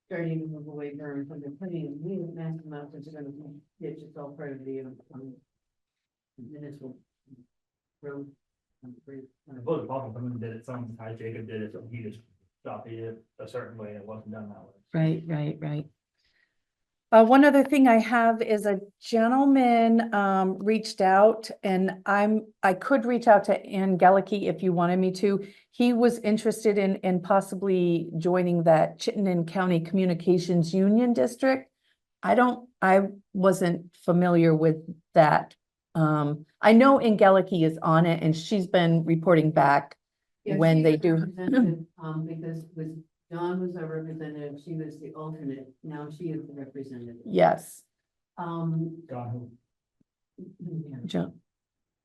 starting to move away berms when they're putting in massive amounts of gonna ditch. It's all part of the municipal road. there. And the boat, someone did it, someone, Jacob did it, so he just stopped it a certain way and it wasn't done that way. Right. One other thing I have is a gentleman reached out, and I could reach out to Ann Gelicke if you wanted me to. He was interested in possibly joining that Chittenden County Communications Union District. I wasn't familiar with that. I know Ann Gelicke is on it, and she's been reporting back Yeah, when she they was do. represented, because with John was our representative, she was the alternate, now she is the representative. Yes, Um. John, Yeah. John.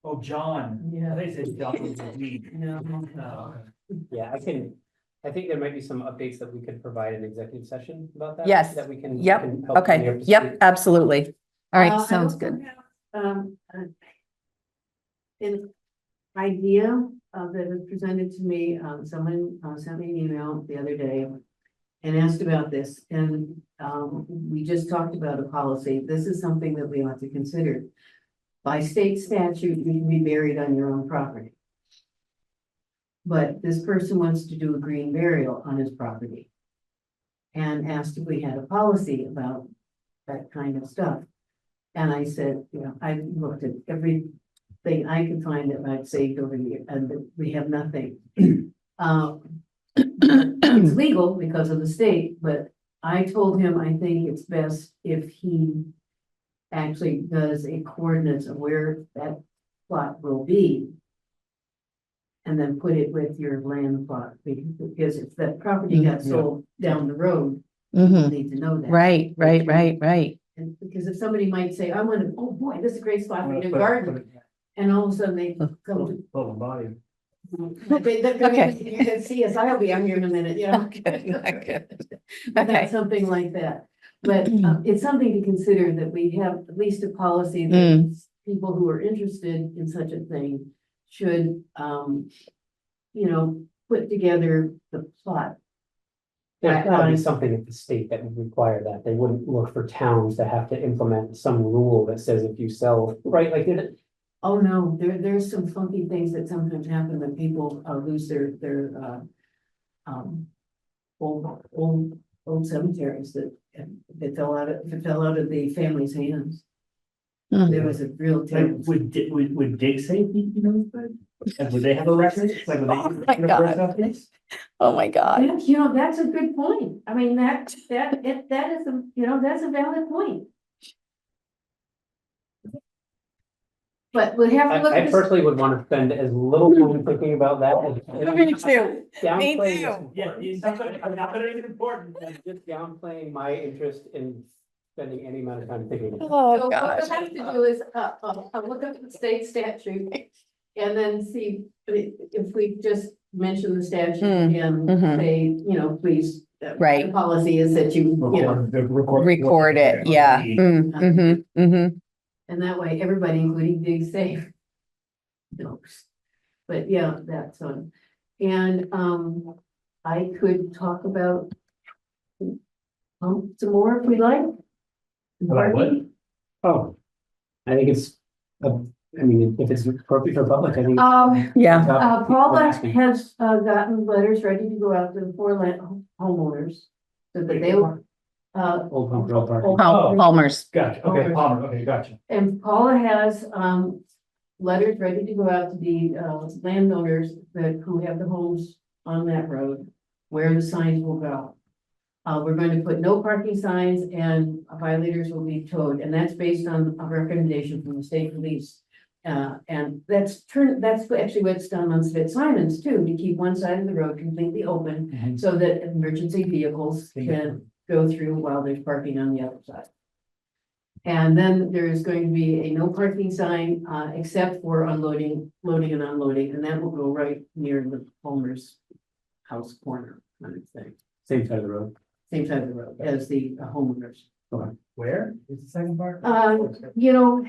oh, John, Yeah. they said John was me. No. Oh, okay. Yeah, I think there might be some updates that we could provide in executive session about that. Yes. That we can. Yep. can help bring you up Okay, to yep, speed. absolutely. All right, I sounds also good. have, an idea that was presented to me, someone sent me an email the other day and asked about this, and we just talked about a policy. This is something that we ought to consider. By state statute, you can be buried on your own property. But this person wants to do a green burial on his property and asked if we had a policy about that kind of stuff. And I said, you know, I looked at everything I could find that I'd saved over the year, and we have nothing. It's legal because of the state, but I told him I think it's best if he actually does a coordinates of where that plot will be. And then put it with your land plot, because if that property got sold down the road, you Mhm. need to know that. Right. And because if somebody might say, I want to, oh boy, this is a great spot for a new Put it- garden, and all of a sudden they come to. Full body. Okay. See us, I'll be on here in a minute, yeah. Okay. That's something like that, but it's something to consider that we have at least a policy that Mm. people who are interested in such a thing should, put together the plot. There's gotta be something at the state that would require that. They wouldn't look for towns to have to implement some rule that says if you sell, right, like, Oh, no, there's some funky things that sometimes happen when people lose their old cemeteries that fell out of the family's hands. Hmm. There was a real terrible. Would dig safe, you know, and would they have a record? Like, would they? Oh my God. Oh, my God. That's a good point. I mean, that is that's a valid point. But we'll have to look I at this. personally would want to spend as little time thinking about that. Me too. Downplaying too. I'm not gonna make it important. just downplaying my interest in spending any amount of time thinking. Oh, So what gosh. we'll have to do is, look up the state statute and then see if we just mention the statute and mhm. say, please. Right. The policy is that you Record it, yeah. and that way everybody, including Dig Safe, knows. But yeah, that's on. And, I could talk about some more if we like. About what? Oh, I think if it's appropriate for public, I think. Yeah. Paula has gotten letters ready to go out to the 4 homeowners. So that they will. Old Home Road Park. Palmer's. Gotcha, okay, Palmer, okay, gotcha. And Paula has letters ready to go out to the landowners who have the homes on that road. where the signs will go. We're going to put no parking signs and violators will be towed, and that's based on a recommendation from the state police. And that's actually what's done on Fitzsimons too, to keep one side of the road completely open so that emergency vehicles can go through while there's parking on the other side. And then there is going to be a no parking sign, except for unloading, loading and unloading, and that will go right near the Palmer's house corner, kind of thing. Same side of the road. Same side of the road as the homeowners. Where is the second part? You know,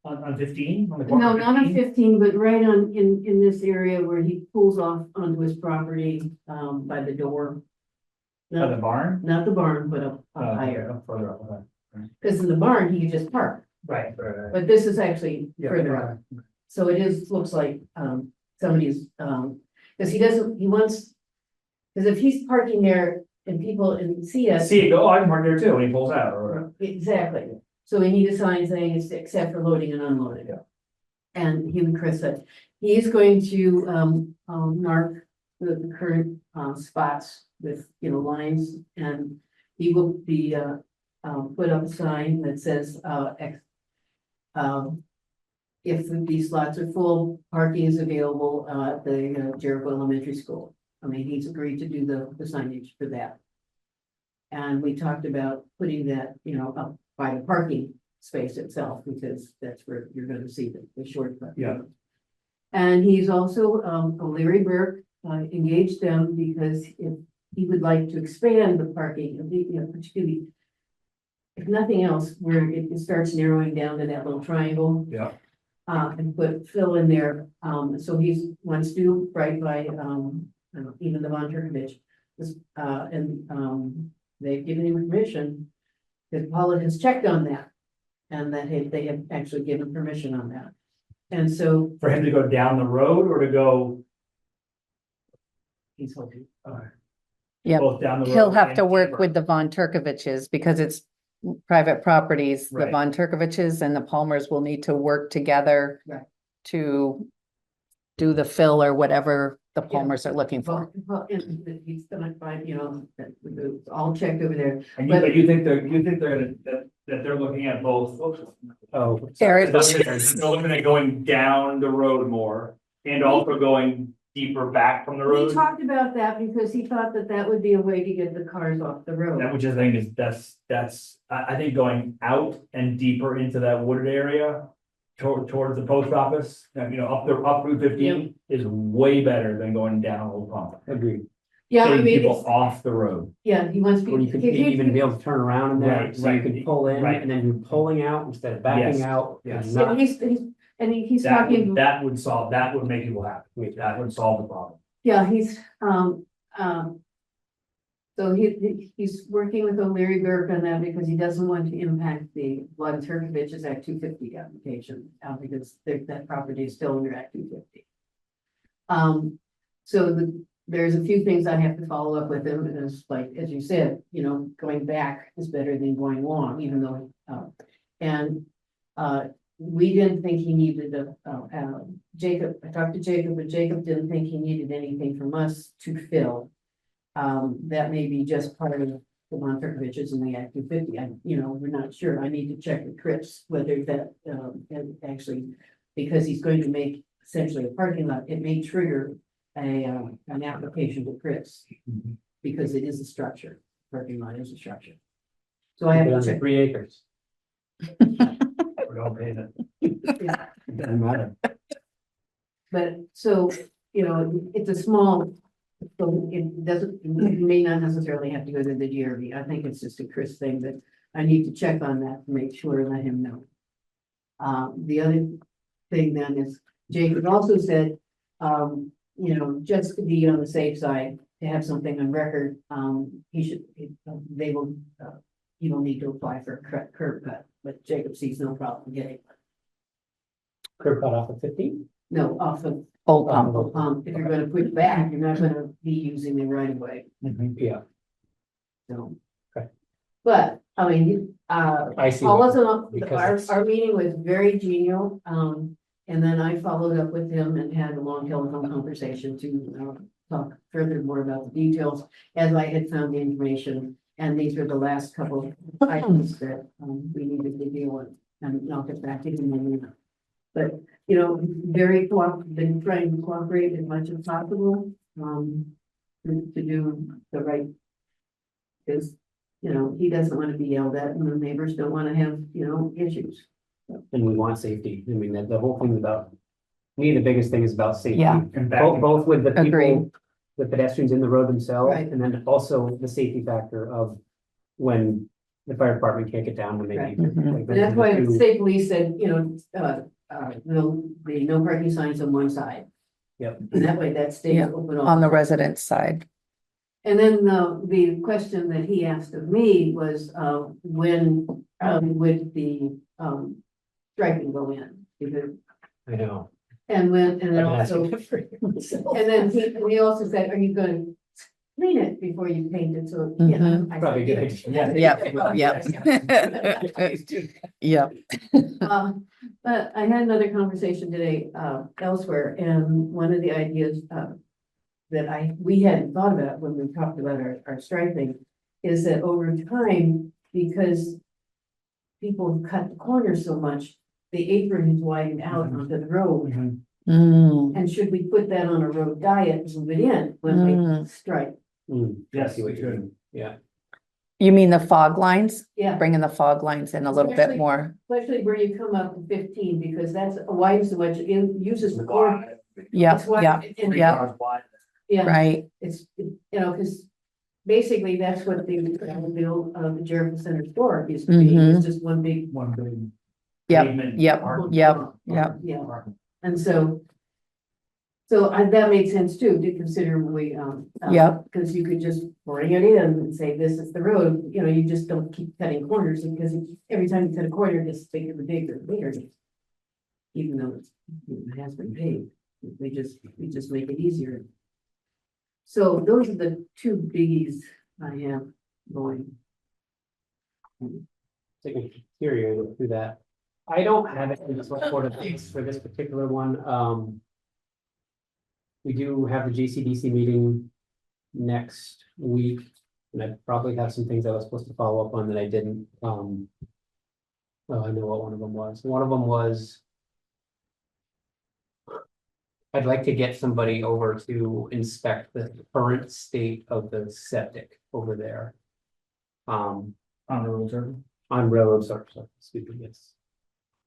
On 15? no, not on 15, but right on, in this area where he pulls off onto his property, by the door. By the Not, barn? not the barn, but up Oh, okay, higher, up further up, okay. because in the barn, he could just park, Right. but this is actually Yeah, further right. up. So it is, looks like, somebody's, because he wants, because if he's parking there and people see us. See, oh, I can park there too, when he pulls out, or. Exactly, so we need a sign saying it's except for loading and unloading. Yeah. And he and Chris said, he's going to, mark the current, spots with, lines, and he will be, put up a sign that says, if these slots are full, parking is available, at the Jericho Elementary School. I mean, he's agreed to do the signage for that. And we talked about putting that, up by the parking space itself, because that's where you're gonna see the shortcut. Yeah. And he's also, Larry Burke, engaged them because if he would like to expand the parking, particularly if nothing else, where it starts narrowing down to that little triangle. Yeah. And put Phil in there, so he's wants to right by, even the Von Turkovich. And they've given him permission, that Paula has checked on that. And that they have actually given permission on that. And so For him to go down the road or to go he's hoping. Yep. both down the road? He'll have and to work deeper? with the Von Turkoviches because it's private properties. The Right. Von Turkoviches and the Palmers will need to work together Right. to do the fill or whatever the Yeah. Palmers are looking for. Well, and he's gonna find, that it's all checked over there. And but you think they're gonna, that they're looking at both? Oh. Eric, They're looking at going down the road more and also going deeper back from the We road. talked about that because he thought that would be a way to get the cars off the road. That which I think is, I think going out and deeper into that wooded area. Towards the post office, up Route 15 is way better than going down Old Pump. Agreed. Yeah, I Getting mean, people off the road. yeah, he wants Or you could people. even be able to turn around in there, Right, so you right, could pull in right. and then you're pulling out instead of backing Yes, out. yes. and Yeah, not- he's That talking. would, that would make people happy. That would solve the problem. Yeah, so he's working with O'Leary Burke on that because he doesn't want to impact the Von Turkovich's Act 250 application, because that property is still under Act 250. So there's a few things I have to follow up with him, and it's like, as you said, going back is better than going along, even though, we didn't think he needed Jacob, I talked to Jacob, but Jacob didn't think he needed anything from us to fill. That may be just part of the Von Turkovich's in the Act 250. We're not sure. I need to check with Chris whether that, actually, because he's going to make essentially a parking lot, it may trigger an application to Chris. Because it is a structure, parking lot is a structure. So I have Put to on the check. 3 acres. We're all paying it. Yeah. Doesn't matter. But so, it's a small, so it may not necessarily have to go to the DRB. I think it's just a Chris thing that I need to check on that to make sure and let him know. The other thing then is Jacob also said, just to be on the safe side, to have something on record, he will need to apply for a curb cut, but Jacob sees no problem getting one. Curb cut off of 15? No, off of, Old Pump. if you're gonna put it back, you're not gonna be using the right of way, Yeah, so. Okay. But, I mean, I see. Paul what- wasn't, because our meeting was very genial, and then I followed up with him and had a long telephone conversation to, talk further more about the details as I had found the information. And these are the last couple of items that we needed to deal with, and I'll get back to you in a minute. But, you know, been trying to cooperate as much as possible, to do the right. Because, you know, he doesn't want to be yelled at, and the neighbors don't want to have, you know, issues. And we want safety. I mean, the whole thing about, to me, the biggest thing is about safety. Yeah. And Both with the Agreed. people, the pedestrians in the road themselves, Right. and then also the safety factor of when the fire department can't get down when they Right. need to. Mhm. Like, And that's those why are the the two- state police said, you know, the no parking signs on one side. Yep. And that way that stays Yeah, open. On the residence side. And then the question that he asked of me was, when, would the, striping go in? Because, I know. and when, and I've then been also, asking for it myself. and then he also said, are you gonna clean it before you paint it? So, you know. I said, Probably a good idea. Yeah. But I had another conversation today, elsewhere, and one of the ideas, that we hadn't thought about when we talked about our striping is that over time, because people cut the corners so much, the apron is widened out onto the road. Mm, And should we put that on a road diet and move it in when we stripe? Yes, See what we you could. mean. Yeah. You mean the fog lines? Yeah, Bringing the fog lines in a little bit Especially- more. especially where you come up to 15, because that's wide so much, it uses the corner. Yeah, It's wide, yeah, and- yeah. Yeah, Right. it's, you know, because basically that's what the build of the Jericho Center store used to be, it was just one big. One big. Yep, pavement yep, parking yep, lot. yep. Yeah. And so. So that made sense too, to consider when we, Yep. because you could just bring it in and say, this is the road, you know, you just don't keep cutting corners, because every time you cut a corner, it gets bigger and bigger and bigger. Even though it has been paved, we just make it easier. So those are the two biggies I have going. Curious to go through that. I don't have it in the Selectboard Updates for this particular one. We do have the JCDC meeting next week, and I probably have some things I was supposed to follow up on that I didn't. Oh, I know what one of them was. One of them was I'd like to get somebody over to inspect the current state of the septic over there. On the road surface. On railroad surface, excuse me, yes.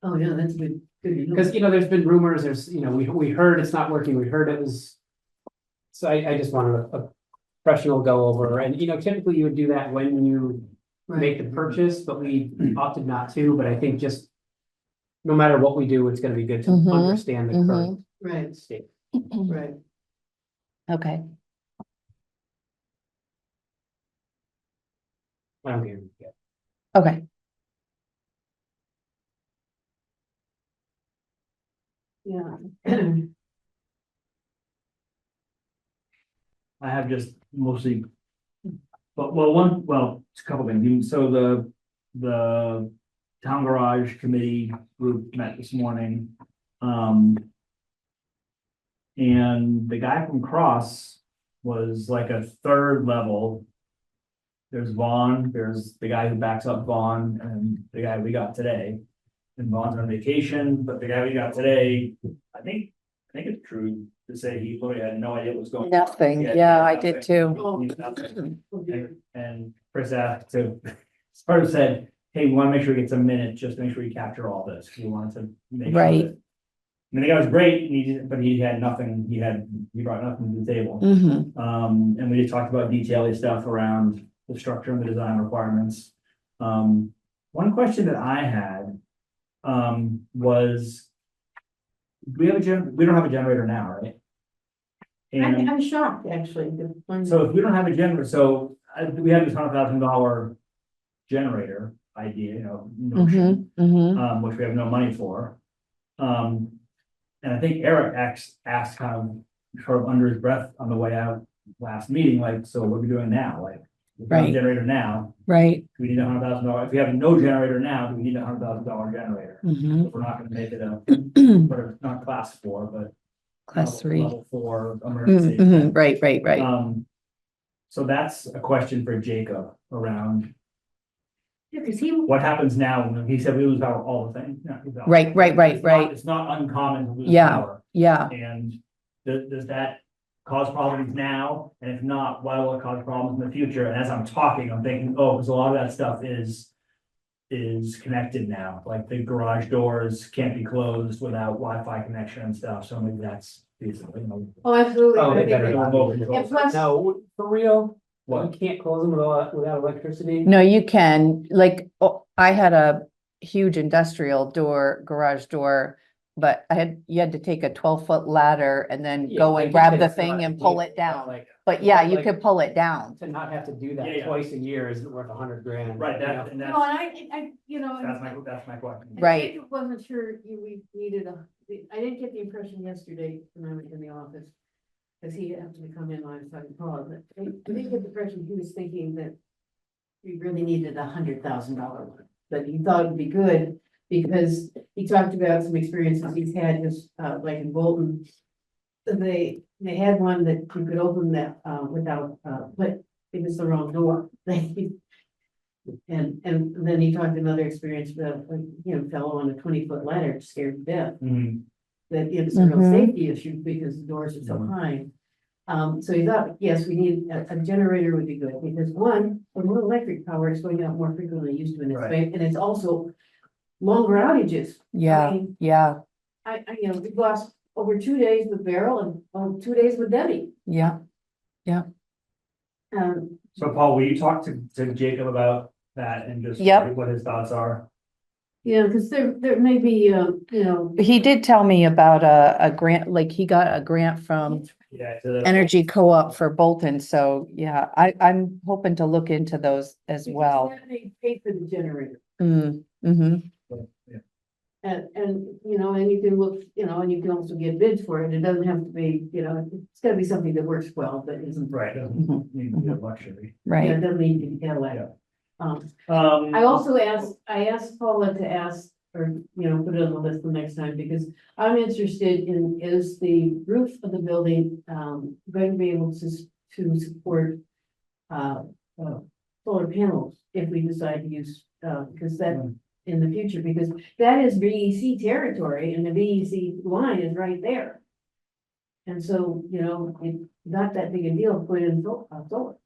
Oh, yeah, that's good. Because, you know, there's been rumors, we heard it's not working, we heard it was. So I just wanted a professional go over, and, you know, typically you would do that when you make the purchase, but we opted not to, but I think just. No matter what we do, it's gonna be good to Mhm, understand the current Right, state. right. Okay. I don't hear you yet. Okay. Yeah. I have just mostly. But it's a couple things. So the town garage committee group met this morning. And the guy from Cross was like a third level. There's Vaughn, there's the guy who backs up Vaughn, and the guy we got today. And Vaughn's on vacation, but the guy we got today, I think it's true to say he literally had no idea what was going on. Nothing. He had Yeah, I nothing. did too. And Chris asked to, sort of said, hey, we want to make sure we get some minutes, just to make sure we capture all this. We wanted to make sure Right. that. I mean, the guy was great, but he had nothing, he brought nothing to the table. Mm-hmm. And we just talked about detailed stuff around the structure and the design requirements. One question that I had, was. We don't have a generator now, right? And I'm shocked, actually. so if we don't have a generator, so we have this $100,000 generator idea, notion, which we have no money for. And I think Eric asked kind of sort of under his breath on the way out last meeting, like, so what are we doing now? Like, if we have a Right. generator now, Right. do we need $100,000? If we have no generator now, do we need a $100,000 generator? Mm-hmm. If we're not gonna make it a, but it's not class 4, but Class 3. Level 4 emergency. Right. So that's a question for Jacob around Yeah, because he, what happens now when he said we lose power all the time. Right. It's not uncommon to lose Yeah. power. Yeah, And does that cause problems now? And if not, why will it cause problems in the future? And as I'm talking, I'm thinking, oh, because a lot of that stuff is connected now, like the garage doors can't be closed without Wi-Fi connection and stuff, so maybe that's feasible, you know. oh, absolutely. Oh, I they think better that- not remote be control. And plus, No, for real, you What? can't close them without electricity? no, you can, like, oh, I had a huge industrial door, garage door. But you had to take a 12-foot ladder and then Yeah, go I and get grab that the it's thing not and pull like- it down. like- But yeah, but you like- could pull it down. To not have to do that Yeah. twice a year is worth $100,000. Right, you know? that, and no, that's, and I, you know. that's my question. and Right. Jacob wasn't sure we needed I didn't get the impression yesterday when I was in the office. Cause he happened to come in when I was talking to Paul, but I didn't get the impression he was thinking that. We really needed $100,000 one, but he thought it'd be good because he talked about some experiences he's had just like in Bolton. They had one that you could open that without but it was the wrong door. And then he talked another experience about, like, you know, fell on a 20-foot ladder, scared to death. Mhm. That it was a real Mhm. safety issue because the doors are so high. So he thought, yes, we need a generator would be good because one, the more electric power is going out more frequently than it used to in its Right. way, and it's also longer outages. I Yeah, mean, yeah, you know, we've lost over 2 days with Beryl and 2 days with Debbie. yeah. So Paul, will you talk to Jacob about that and just Yep. what his thoughts are? Yeah, because there may be, you know. He did tell me about a grant, like he got a grant from Yeah. So the- Energy Co-op for Bolton, so yeah, I'm hoping to look into those as because well. that may pay for the generator. Mm-hmm. Yeah. And, you know, and you can look, you know, and you can also get bids for it. It doesn't have to be, you know, it's gotta be something that works well, that isn't. Right, doesn't need to be a luxury. Yeah, Right, it doesn't need to be Cadillac. Yeah. I also asked Paula to ask, or, you know, put it on the list for next time, because I'm interested in, is the roof of the building, going to be able to support, solar panels if we decide to use, because that, in the future, because that is VEC territory and the VEC line is right there. And so, you know, it's not that big a deal to put in solar.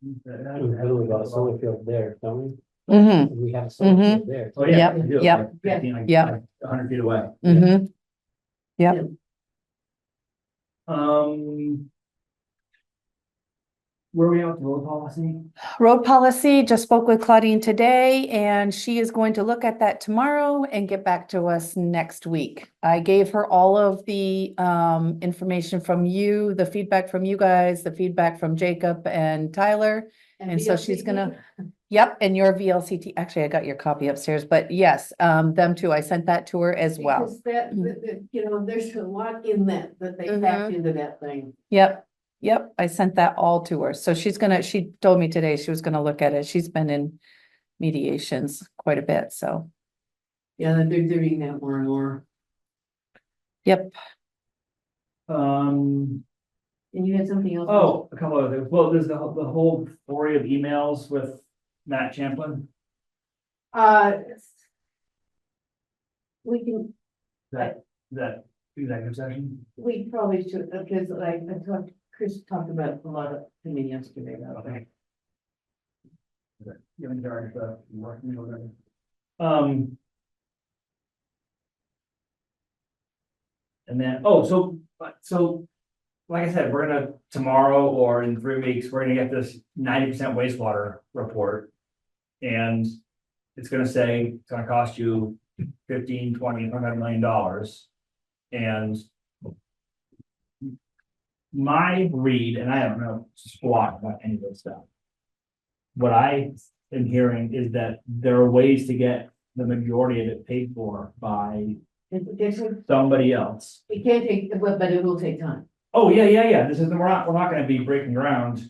We got a solar field there, don't mm-hmm, we? We have a solar Mhm. field there. Oh, yeah. Yep, you do, yep, like 15, like, yep. like 100 feet away. mm-hmm. Yep. Where are we at with the road policy? Road policy, just spoke with Claudine today, and she is going to look at that tomorrow and get back to us next week. I gave her all of the information from you, the feedback from you guys, the feedback from Jacob and Tyler. And so she's gonna, yep, and your VLCT, actually, I got your copy upstairs, but yes, them too, I sent that to her as well. Because you know, there's a lot in that they packed into that thing. Yep, I sent that all to her. So she told me today she was gonna look at it. She's been in mediations quite a bit, so. Yeah, they're doing that more and more. Yep, And you had something else? Oh, a couple of things. Well, there's the whole story of emails with Matt Champlin. We can, That executive session. we probably should, because like Chris talked about a lot of to me yesterday about that. Okay. You're in charge of working over. And then, so, like I said, we're gonna, tomorrow or in 3 weeks, we're gonna get this 90% wastewater report. And it's gonna say, it's gonna cost you 15, 20, $100 million. And my read, and I don't know squat about any of this stuff. What I am hearing is that there are ways to get the majority of it paid for by somebody else. It can't take, but it will take time. Oh, yeah. This is, we're not gonna be breaking ground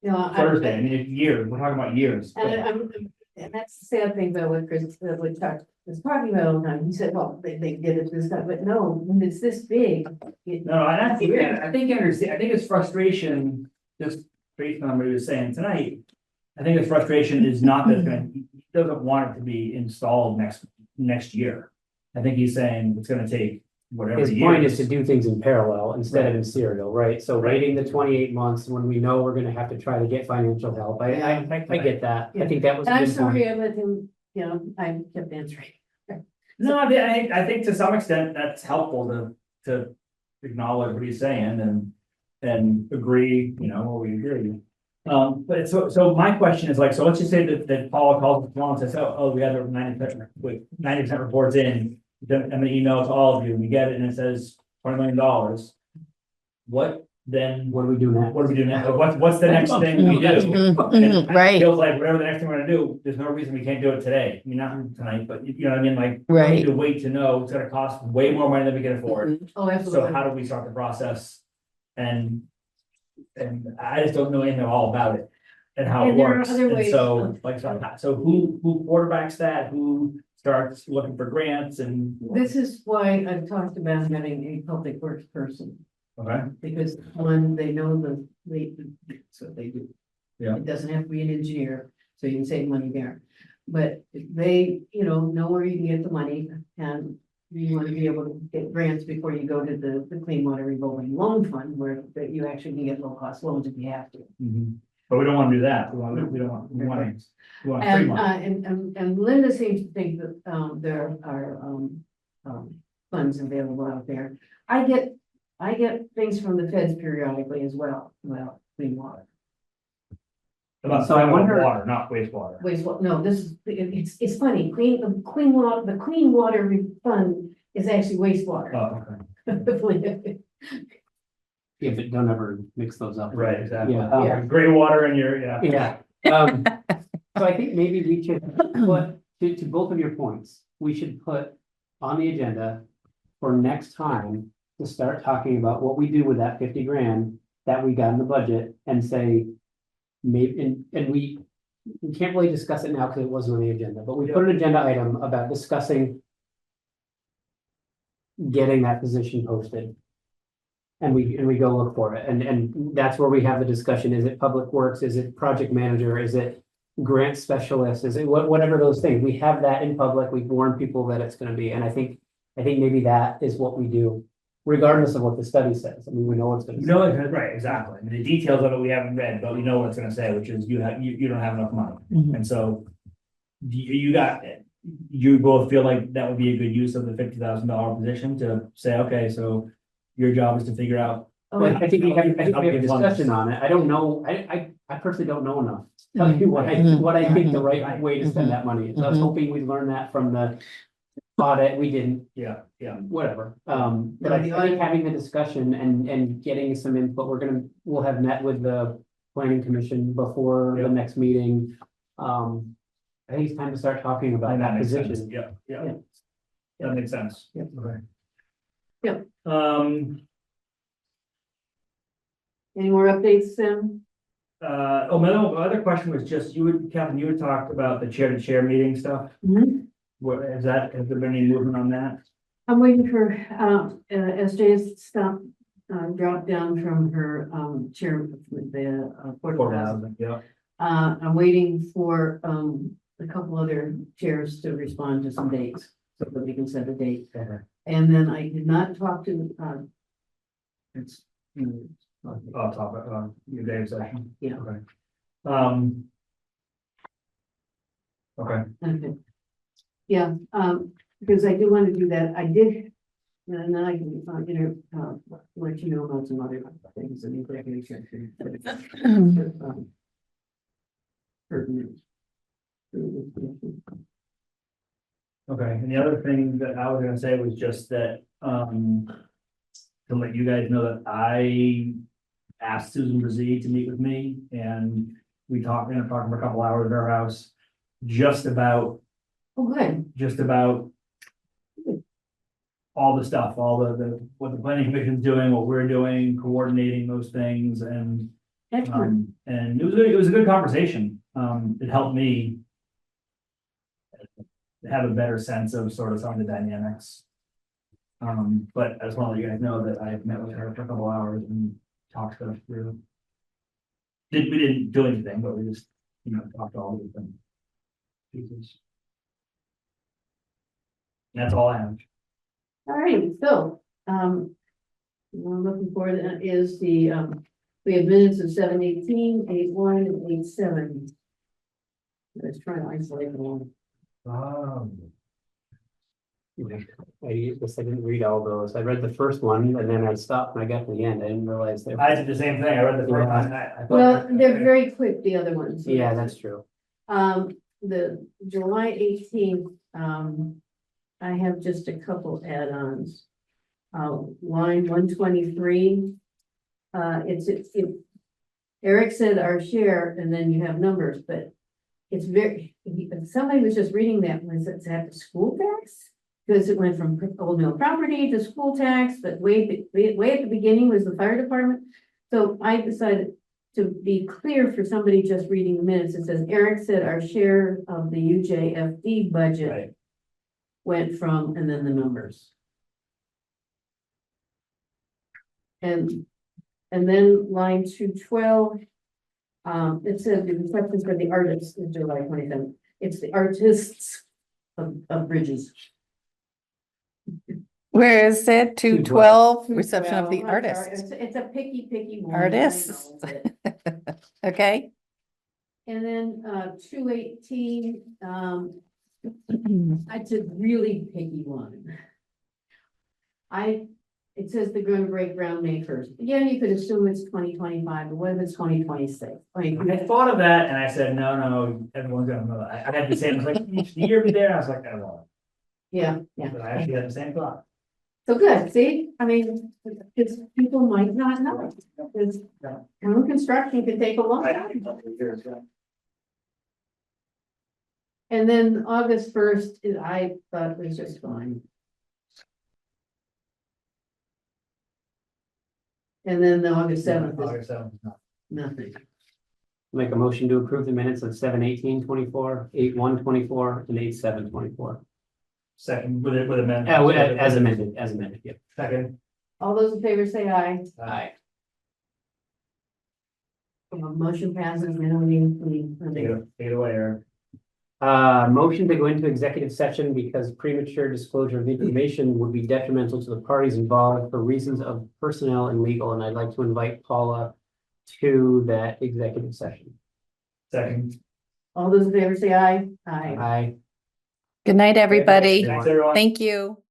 You know, Thursday. I mean, it's years. We're talking about years. And And that's the sad thing about what Chris, what Chuck was talking about all the time. He said, well, they did it this time, but no, when it's this big. No, and I think, I think I understand, I think it's frustration, just based on what he was saying tonight. I think his frustration is not that he doesn't want it to be installed next year. I think he's saying it's gonna take whatever His point is years. to do things in parallel instead of in serial, right? So waiting the 28 months when we know we're gonna have to try to get financial help. I get that. I think that was a And I'm good point. sorry, I let him, I kept answering. No, I think to some extent that's helpful to acknowledge what he's saying and agree, or we agree. But so my question is like, so let's just say that Paula calls us and says, oh, we got the 90% reports in. I'm gonna email it to all of you, we get it, and it says $20 million. What then, What do we do next? what do we do next? What's the next thing we do? And it Right. feels like whatever the next thing we're gonna do, there's no reason we can't do it today. I mean, not tonight, but you know what I mean, like. We Right. need to wait to know, it's gonna cost way more money than we can afford. Oh, So absolutely. how do we start the process? And I just don't know anything all about it and how it And there are works. other And ways so, of- like, so who quarterbacks that? Who starts looking for grants and? This is why I've talked about having a public works person, Okay, because one, they know that's what they do. Yeah. It doesn't have to be an engineer, so you can save money there. But they, know where you can get the money, and you want to be able to get grants before you go to the Clean Water Revolving Loan Fund, where that you actually can get low cost loans if you have to. but we don't want to do that. We want free And, money. and Linda seems to think that, there are, funds available out there. I get things from the feds periodically as well, about clean water. So I wonder- Water, not wastewater. Wastewater, no, it's funny, the clean water fund is actually wastewater. Oh, okay. Yeah, but don't ever mix those up. Right, exactly. Yeah. Yeah. Gray water and your, yeah. Yeah. So I think maybe we should put, to both of your points, we should put on the agenda for next time to start talking about what we do with that 50 grand that we got in the budget and say, maybe, and we can't really discuss it now because it wasn't on the agenda, but we put an agenda item about discussing getting that position posted. And we go look for it, and that's where we have the discussion, is it public works, is it project manager, is it grant specialist, is it whatever those things, we have that in public, we warn people that it's gonna be, and I think maybe that is what we do. Regardless of what the study says, I mean, we know what's gonna say. No, right, exactly. I mean, the details of it we haven't read, but we know what it's gonna say, which is you don't have enough money. And so you both feel like that would be a good use of the $50,000 position to say, okay, so your job is to figure out. Well, I think we have a How we can fund this. discussion on it, I don't know, I personally don't know enough. to Tell you what I think the right way to spend that money is, I was hoping we'd learn that from the audit, we didn't. Yeah. Whatever, but I think having the discussion and getting some input, we'll have met with the planning commission before the Yep. next meeting. I think it's time to start talking about And that makes sense. position. Yeah. That makes sense. Yep. Okay. Yep. Any more updates, Sam? My other question was just, Captain, you had talked about the chair-to-chair meeting stuff. Has there been any movement on that? I'm waiting for, SJ's stop, drop down from her, chair with the, Board of Health. Yeah. I'm waiting for, a couple other chairs to respond to some dates, so that we can set a date. Okay. And then I did not talk to, It's. I'll talk about, your day session. Yeah. Okay. Okay. okay. Yeah, because I do want to do that. I did, and then I can, let you know about some other things in the executive session. Pertinent. Okay, and the other thing that I was gonna say was just that, to let you guys know that I asked Susan Brzee to meet with me, and we're gonna talk for a couple hours at her house, just about Oh, good. all the stuff, all what the planning commission's doing, what we're doing, coordinating those things, and Excellent. and it was a good conversation. It helped me have a better sense of sort of some of the dynamics. But I just want to let you guys know that I met with her for a couple hours and talked stuff through. We didn't do anything, but we just, talked all of them. Pieces. That's all I have. All right, so, what I'm looking for is the, we have minutes of 7:18, 8:1, and 8:7. Let's try to isolate them all. I guess I didn't read all those. I read the first one and then I stopped when I got to the end. I didn't realize they. I did the same thing. I read the first one. I thought- Well, they're very quick, the other ones. Yeah, that's true. The July 18th, I have just a couple add-ons. Line 123. Eric said our share, and then you have numbers, but it's somebody was just reading that, was it at the school tax? Because it went from Old Mill property to school tax, but way at the beginning was the fire department. So I decided to be clear for somebody just reading the minutes. It says Eric said our share of the UJFD budget Right. went from, and then the numbers. And then line 212, it said the receptions for the artists is July 27th. It's the artists of bridges. Where is it? 212, reception of the 212, I'm sorry. artist. It's a picky one. I Artists. know, but- Okay. And then 218, it's a really picky one. It says they're gonna break ground May 1st. Yeah, you could assume it's 2025, but what if it's 2026? I thought of that and I said, no, everyone's gonna know that. I had the same, like, each year be there. I was like, I won't. Yeah. But I actually had the same thought. So good, see, I mean, because people might not know, because town construction can take a long time. And then August 1st, I thought was just fine. And then the August 7th is August 7th. nothing. Make a motion to approve the minutes of 7:18:24, 8:1:24, and 8:7:24. Second, with amendment. As amended, yep. Second. All those in favor say aye. Aye. Motion passes, we don't need. Take it away, Eric. Motion to go into executive session because premature disclosure of information would be detrimental to the parties involved for reasons of personnel and legal, and I'd like to invite Paula to that executive session. Second. All those in favor say aye. Aye. Aye. Good night, everybody. Thanks, everyone. Thank you.